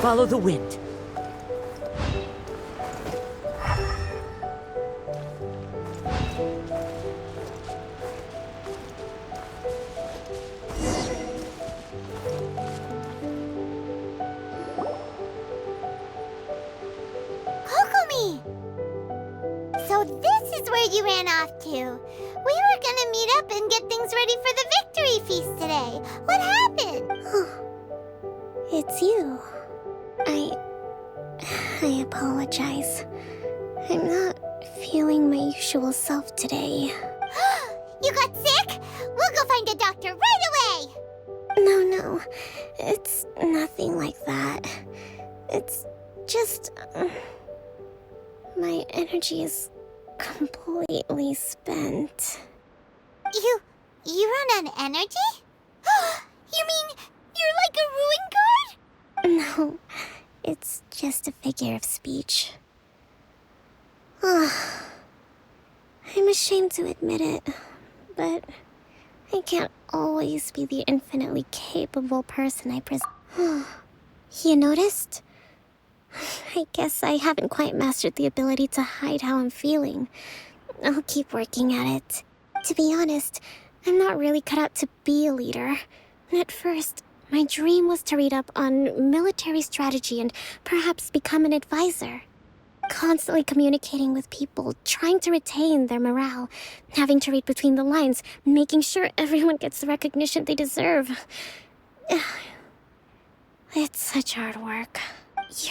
Follow the wind. Kokomi! So this is where you ran off to. We were gonna meet up and get things ready for the victory feast today. What happened? It's you. I apologize. I'm not feeling my usual self today. You got sick? We'll go find a doctor right away! No. It's nothing like that. It's just... my energy is completely spent. You run on energy? You mean you're like a ruin guard? No, it's just a figure of speech. I'm ashamed to admit it, but I can't always be the infinitely capable person I present. You noticed? I guess I haven't quite mastered the ability to hide how I'm feeling. I'll keep working at it. To be honest, I'm not really cut out to be a leader. At first, my dream was to read up on military strategy and perhaps become an advisor. Constantly communicating with people, trying to retain their morale, having to read between the lines, making sure everyone gets the recognition they deserve. It's such hard work.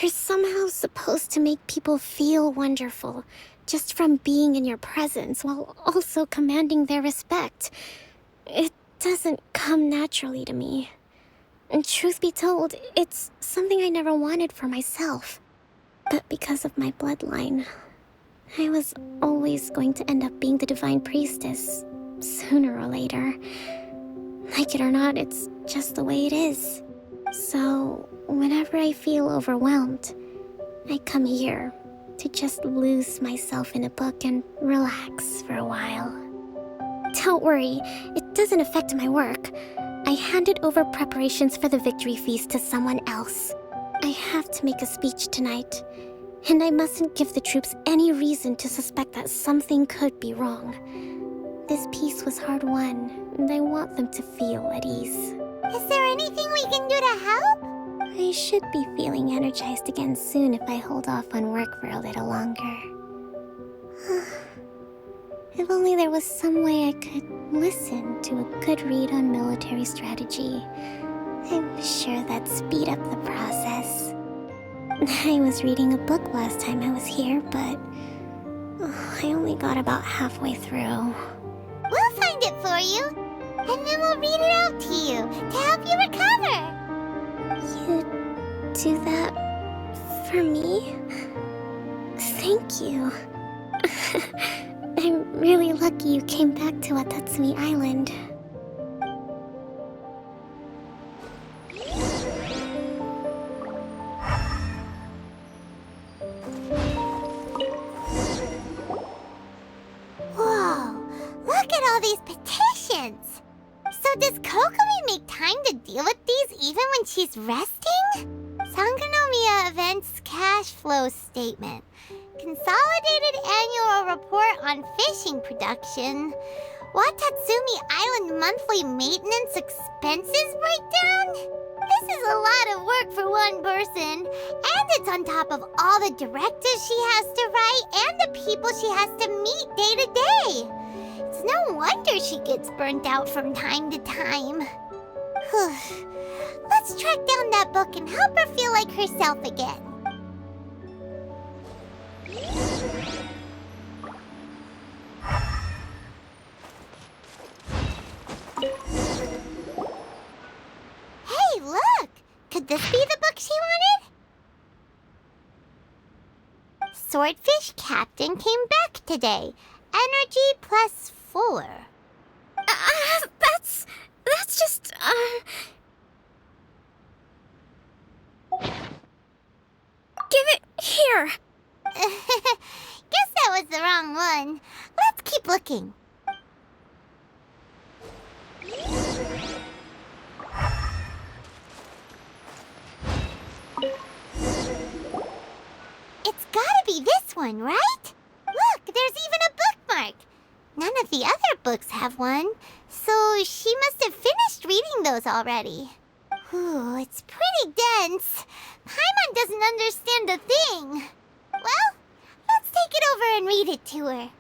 You're somehow supposed to make people feel wonderful, just from being in your presence, while also commanding their respect. It doesn't come naturally to me. And truth be told, it's something I never wanted for myself. But because of my bloodline, I was always going to end up being the divine priestess, sooner or later. Like it or not, it's just the way it is. So, whenever I feel overwhelmed, I come here to just lose myself in a book and relax for a while. Don't worry, it doesn't affect my work. I handed over preparations for the victory feast to someone else. I have to make a speech tonight, and I mustn't give the troops any reason to suspect that something could be wrong. This peace was hard-won, and I want them to feel at ease. Is there anything we can do to help? I should be feeling energized again soon if I hold off on work for a little longer. If only there was some way I could listen to a good read on military strategy. I'm sure that'd speed up the process. I was reading a book last time I was here, but I only got about halfway through. We'll find it for you, and then we'll read it out to you to help you recover. You do that for me? Thank you. I'm really lucky you came back to Watatsumi Island. Whoa, look at all these petitions! So does Kokomi make time to deal with these even when she's resting? Sangonomiya Events Cash Flow Statement. Consolidated Annual Report on Fishing Production. Watatsumi Island Monthly Maintenance Expenses Breakdown? This is a lot of work for one person, and it's on top of all the directives she has to write and the people she has to meet day to day. It's no wonder she gets burnt out from time to time. Let's track down that book and help her feel like herself again. Hey, look! Could this be the book she wanted? Swordfish Captain came back today. Energy +4. That's just, Give it here! Guess that was the wrong one. Let's keep looking. It's gotta be this one, right? Look, there's even a bookmark. None of the other books have one, so she must have finished reading those already. Ooh, it's pretty dense. Paimon doesn't understand a thing. Well, let's take it over and read it to her.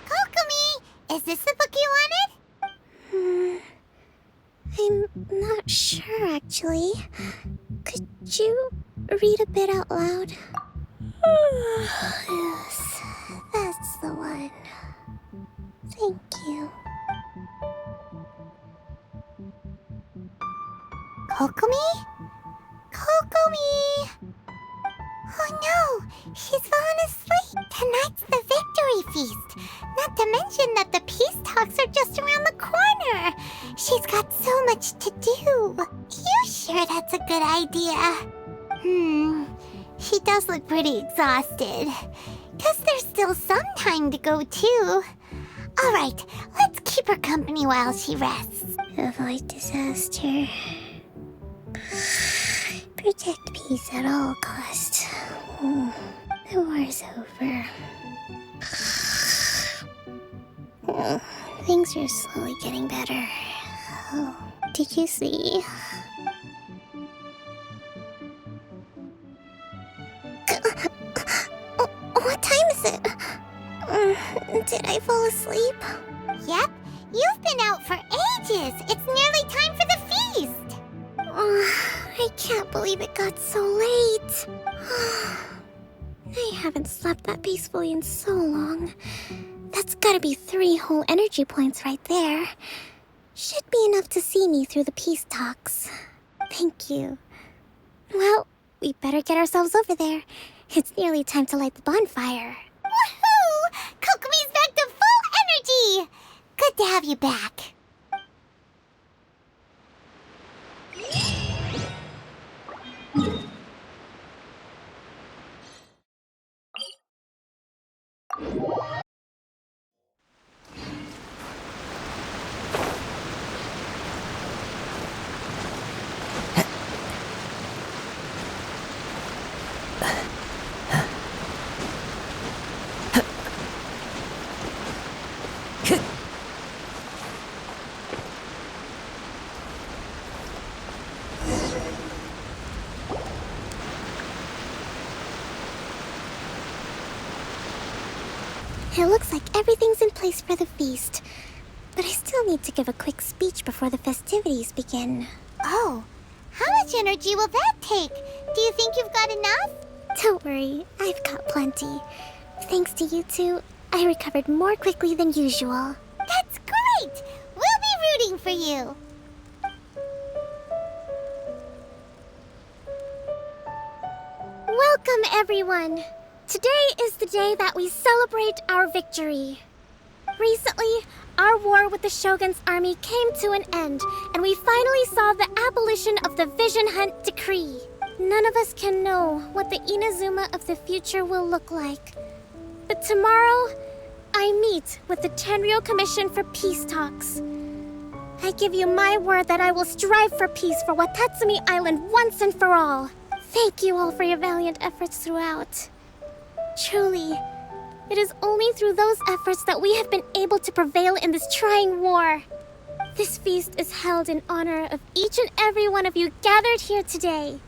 Kokomi, is this the book you wanted? I'm not sure, actually. Could you read a bit out loud? Yes, that's the one. Thank you. Kokomi? Kokomi! Oh no! She's fallen asleep! Tonight's the victory feast! Not to mention that the peace talks are just around the corner! She's got so much to do! You sure that's a good idea? She does look pretty exhausted. Guess there's still some time to go too. Alright, let's keep her company while she rests. Avoid disaster. Protect peace at all costs. The war's over. Things are slowly getting better. Oh, did you see? What time is it? Did I fall asleep? Yep, you've been out for ages. It's nearly time for the feast. I can't believe it got so late. I haven't slept that peacefully in so long. That's gotta be 3 whole energy points right there. Should be enough to see me through the peace talks. Thank you. Well, we better get ourselves over there. It's nearly time to light the bonfire. Woohoo! Kokomi's back to full energy! Good to have you back. It looks like everything's in place for the feast. But I still need to give a quick speech before the festivities begin. Oh, how much energy will that take? Do you think you've got enough? Don't worry, I've got plenty. Thanks to you two, I recovered more quickly than usual. That's great! We'll be rooting for you. Welcome, everyone! Today is the day that we celebrate our victory. Recently, our war with the Shogun's army came to an end, and we finally saw the abolition of the Vision Hunt Decree. None of us can know what the Inazuma of the future will look like. But tomorrow, I meet with the Tenryou Commission for peace talks. I give you my word that I will strive for peace for Watatsumi Island once and for all. Thank you all for your valiant efforts throughout. Truly, it is only through those efforts that we have been able to prevail in this trying war. This feast is held in honor of each and every one of you gathered here today.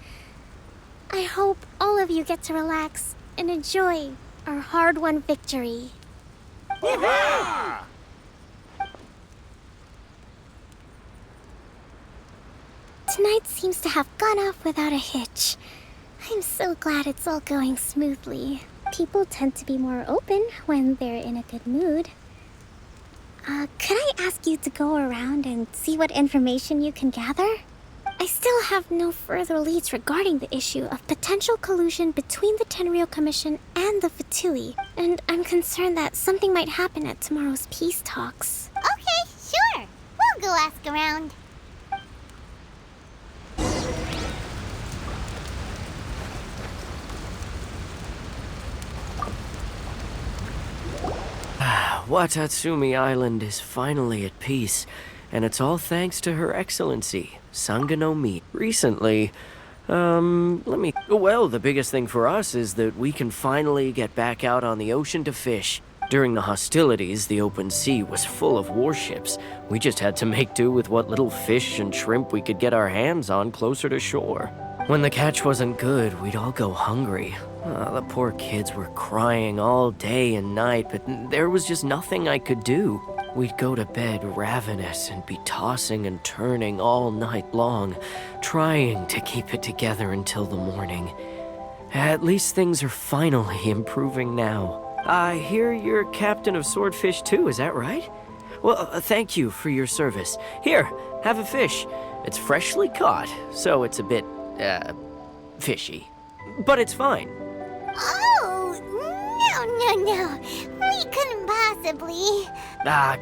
I hope all of you get to relax and enjoy our hard-won victory. Tonight seems to have gone off without a hitch. I'm so glad it's all going smoothly. People tend to be more open when they're in a good mood. Could I ask you to go around and see what information you can gather? I still have no further leads regarding the issue of potential collusion between the Tenryou Commission and the Fatui, and I'm concerned that something might happen at tomorrow's peace talks. Okay, sure. We'll go ask around. Watatsumi Island is finally at peace, and it's all thanks to Her Excellency, Sanga no Mi. Recently, well, the biggest thing for us is that we can finally get back out on the ocean to fish. During the hostilities, the open sea was full of warships. We just had to make do with what little fish and shrimp we could get our hands on closer to shore. When the catch wasn't good, we'd all go hungry. The poor kids were crying all day and night, but there was just nothing I could do. We'd go to bed ravenous and be tossing and turning all night long, trying to keep it together until the morning. At least things are finally improving now. I hear you're captain of Swordfish too, is that right? Well, thank you for your service. Here, have a fish. It's freshly caught, so it's a bit, fishy. But it's fine. Oh, no. We couldn't possibly.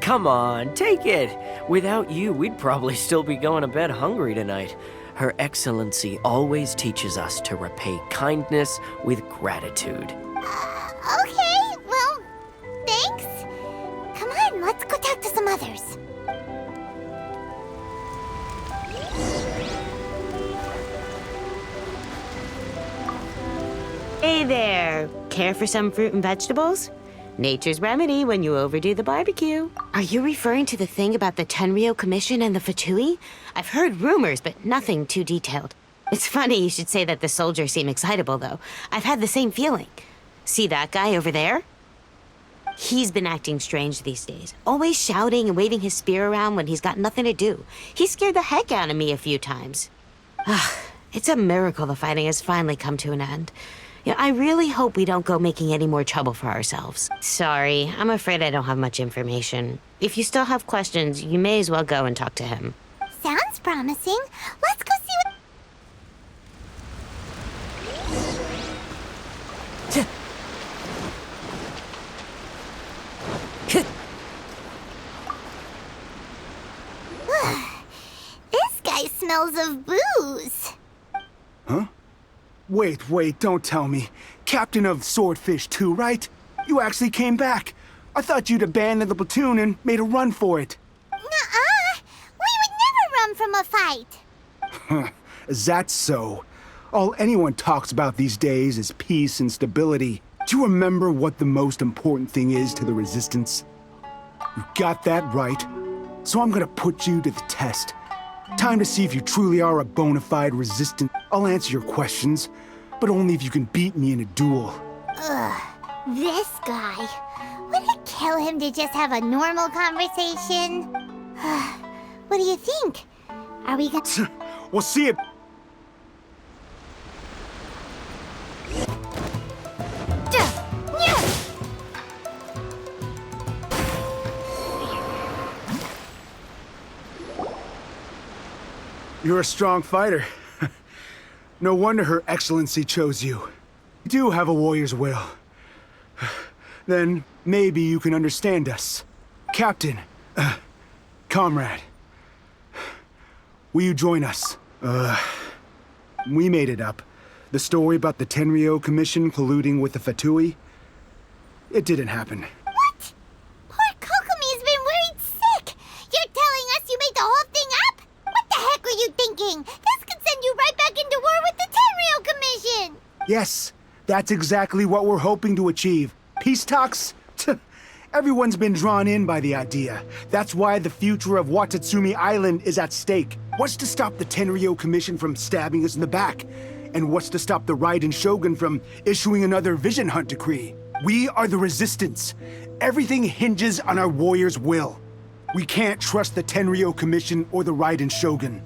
Come on, take it. Without you, we'd probably still be going to bed hungry tonight. Her Excellency always teaches us to repay kindness with gratitude. Okay, well, thanks. Come on, let's go talk to some others. Hey there! Care for some fruit and vegetables? Nature's remedy when you overdo the barbecue. Are you referring to the thing about the Tenryou Commission and the Fatui? I've heard rumors, but nothing too detailed. It's funny you should say that the soldiers seem excitable, though. I've had the same feeling. See that guy over there? He's been acting strange these days. Always shouting and waving his spear around when he's got nothing to do. He scared the heck out of me a few times. It's a miracle the fighting has finally come to an end. Yeah, I really hope we don't go making any more trouble for ourselves. Sorry, I'm afraid I don't have much information. If you still have questions, you may as well go and talk to him. Sounds promising. Let's go see what... This guy smells of booze. Huh? Wait, don't tell me. Captain of Swordfish 2, right? You actually came back. I thought you'd abandoned the platoon and made a run for it. Nuh-uh. We would never run from a fight. Is that so? All anyone talks about these days is peace and stability. Do you remember what the most important thing is to the Resistance? You got that right. So I'm gonna put you to the test. Time to see if you truly are a bona fide resistant. I'll answer your questions, but only if you can beat me in a duel. Ugh, this guy. When I tell him to just have a normal conversation? What do you think? Are we gonna... We'll see it. You're a strong fighter. No wonder Her Excellency chose you. You do have a warrior's will. Then maybe you can understand us. Captain, comrade, will you join us? We made it up. The story about the Tenryo Commission colluding with the Fatui, it didn't happen. What? Poor Kokomi's been worried sick. You're telling us you made the whole thing up? What the heck were you thinking? This could send you right back into war with the Tenryo Commission. Yes, that's exactly what we're hoping to achieve. Peace talks? Everyone's been drawn in by the idea. That's why the future of Watatsumi Island is at stake. What's to stop the Tenryo Commission from stabbing us in the back? And what's to stop the Raiden Shogun from issuing another Vision Hunt decree? We are the Resistance. Everything hinges on our warrior's will. We can't trust the Tenryo Commission or the Raiden Shogun,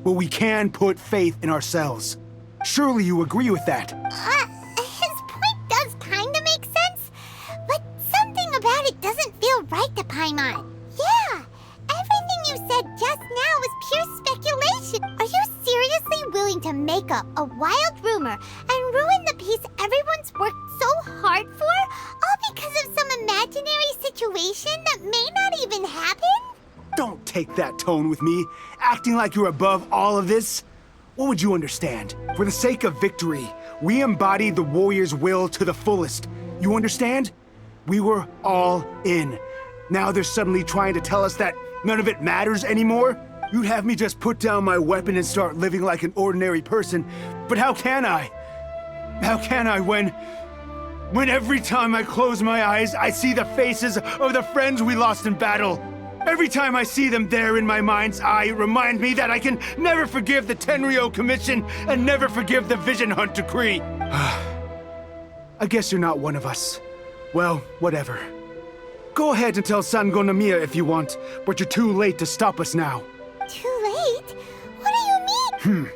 but we can put faith in ourselves. Surely you agree with that? His point does kinda make sense, but something about it doesn't feel right to Paimon. Yeah, everything you said just now was pure speculation. Are you seriously willing to make up a wild rumor and ruin the peace everyone's worked so hard for, all because of some imaginary situation that may not even happen? Don't take that tone with me, acting like you're above all of this. What would you understand? For the sake of victory, we embodied the warrior's will to the fullest. You understand? We were all in. Now they're suddenly trying to tell us that none of it matters anymore? You'd have me just put down my weapon and start living like an ordinary person. But how can I? How can I when every time I close my eyes, I see the faces of the friends we lost in battle? Every time I see them there in my mind's eye, it reminds me that I can never forgive the Tenryo Commission and never forgive the Vision Hunt decree. I guess you're not one of us. Well, whatever. Go ahead and tell Sango Nomiya if you want, but you're too late to stop us now. Too late? What do you mean?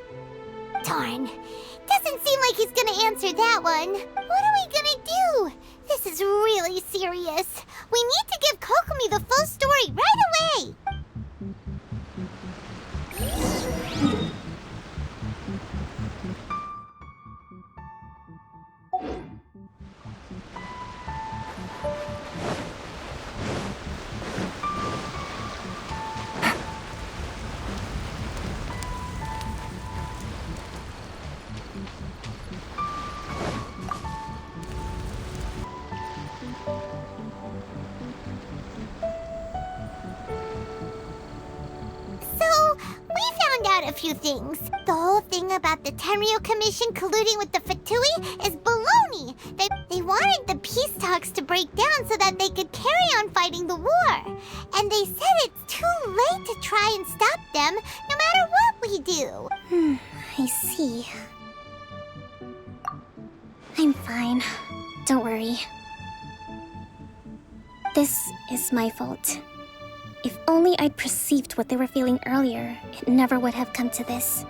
Darn. Doesn't seem like he's gonna answer that one. What are we gonna do? This is really serious. We need to give Kokomi the full story right away. A few things. The whole thing about the Tenryo Commission colluding with the Fatui is baloney. They wanted the peace talks to break down so that they could carry on fighting the war. And they said it's too late to try and stop them, no matter what we do. I see. I'm fine. Don't worry. This is my fault. If only I'd perceived what they were feeling earlier, it never would have come to this.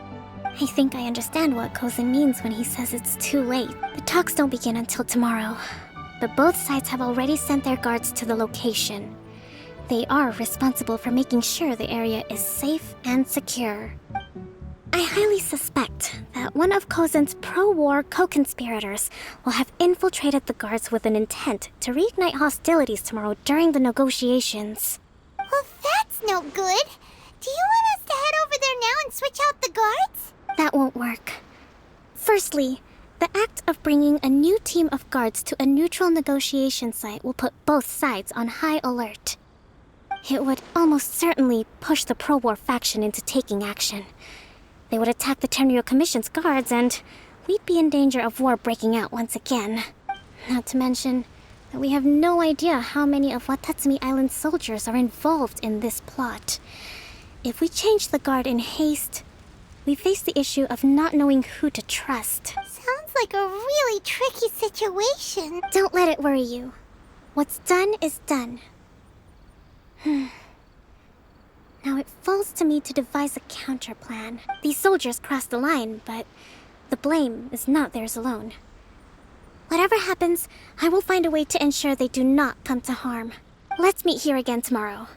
I think I understand what Kozan means when he says it's too late. The talks don't begin until tomorrow, but both sides have already sent their guards to the location. They are responsible for making sure the area is safe and secure. I highly suspect that one of Kozan's pro-war co-conspirators will have infiltrated the guards with an intent to reignite hostilities tomorrow during the negotiations. Well, that's no good. Do you want us to head over there now and switch out the guards? That won't work. Firstly, the act of bringing a new team of guards to a neutral negotiation site will put both sides on high alert. It would almost certainly push the pro-war faction into taking action. They would attack the Tenryo Commission's guards, and we'd be in danger of war breaking out once again. Not to mention that we have no idea how many of Watatsumi Island's soldiers are involved in this plot. If we change the guard in haste, we face the issue of not knowing who to trust. Sounds like a really tricky situation. Don't let it worry you. What's done is done. Now it falls to me to devise a counter plan. These soldiers crossed the line, but the blame is not theirs alone. Whatever happens, I will find a way to ensure they do not come to harm. Let's meet here again tomorrow.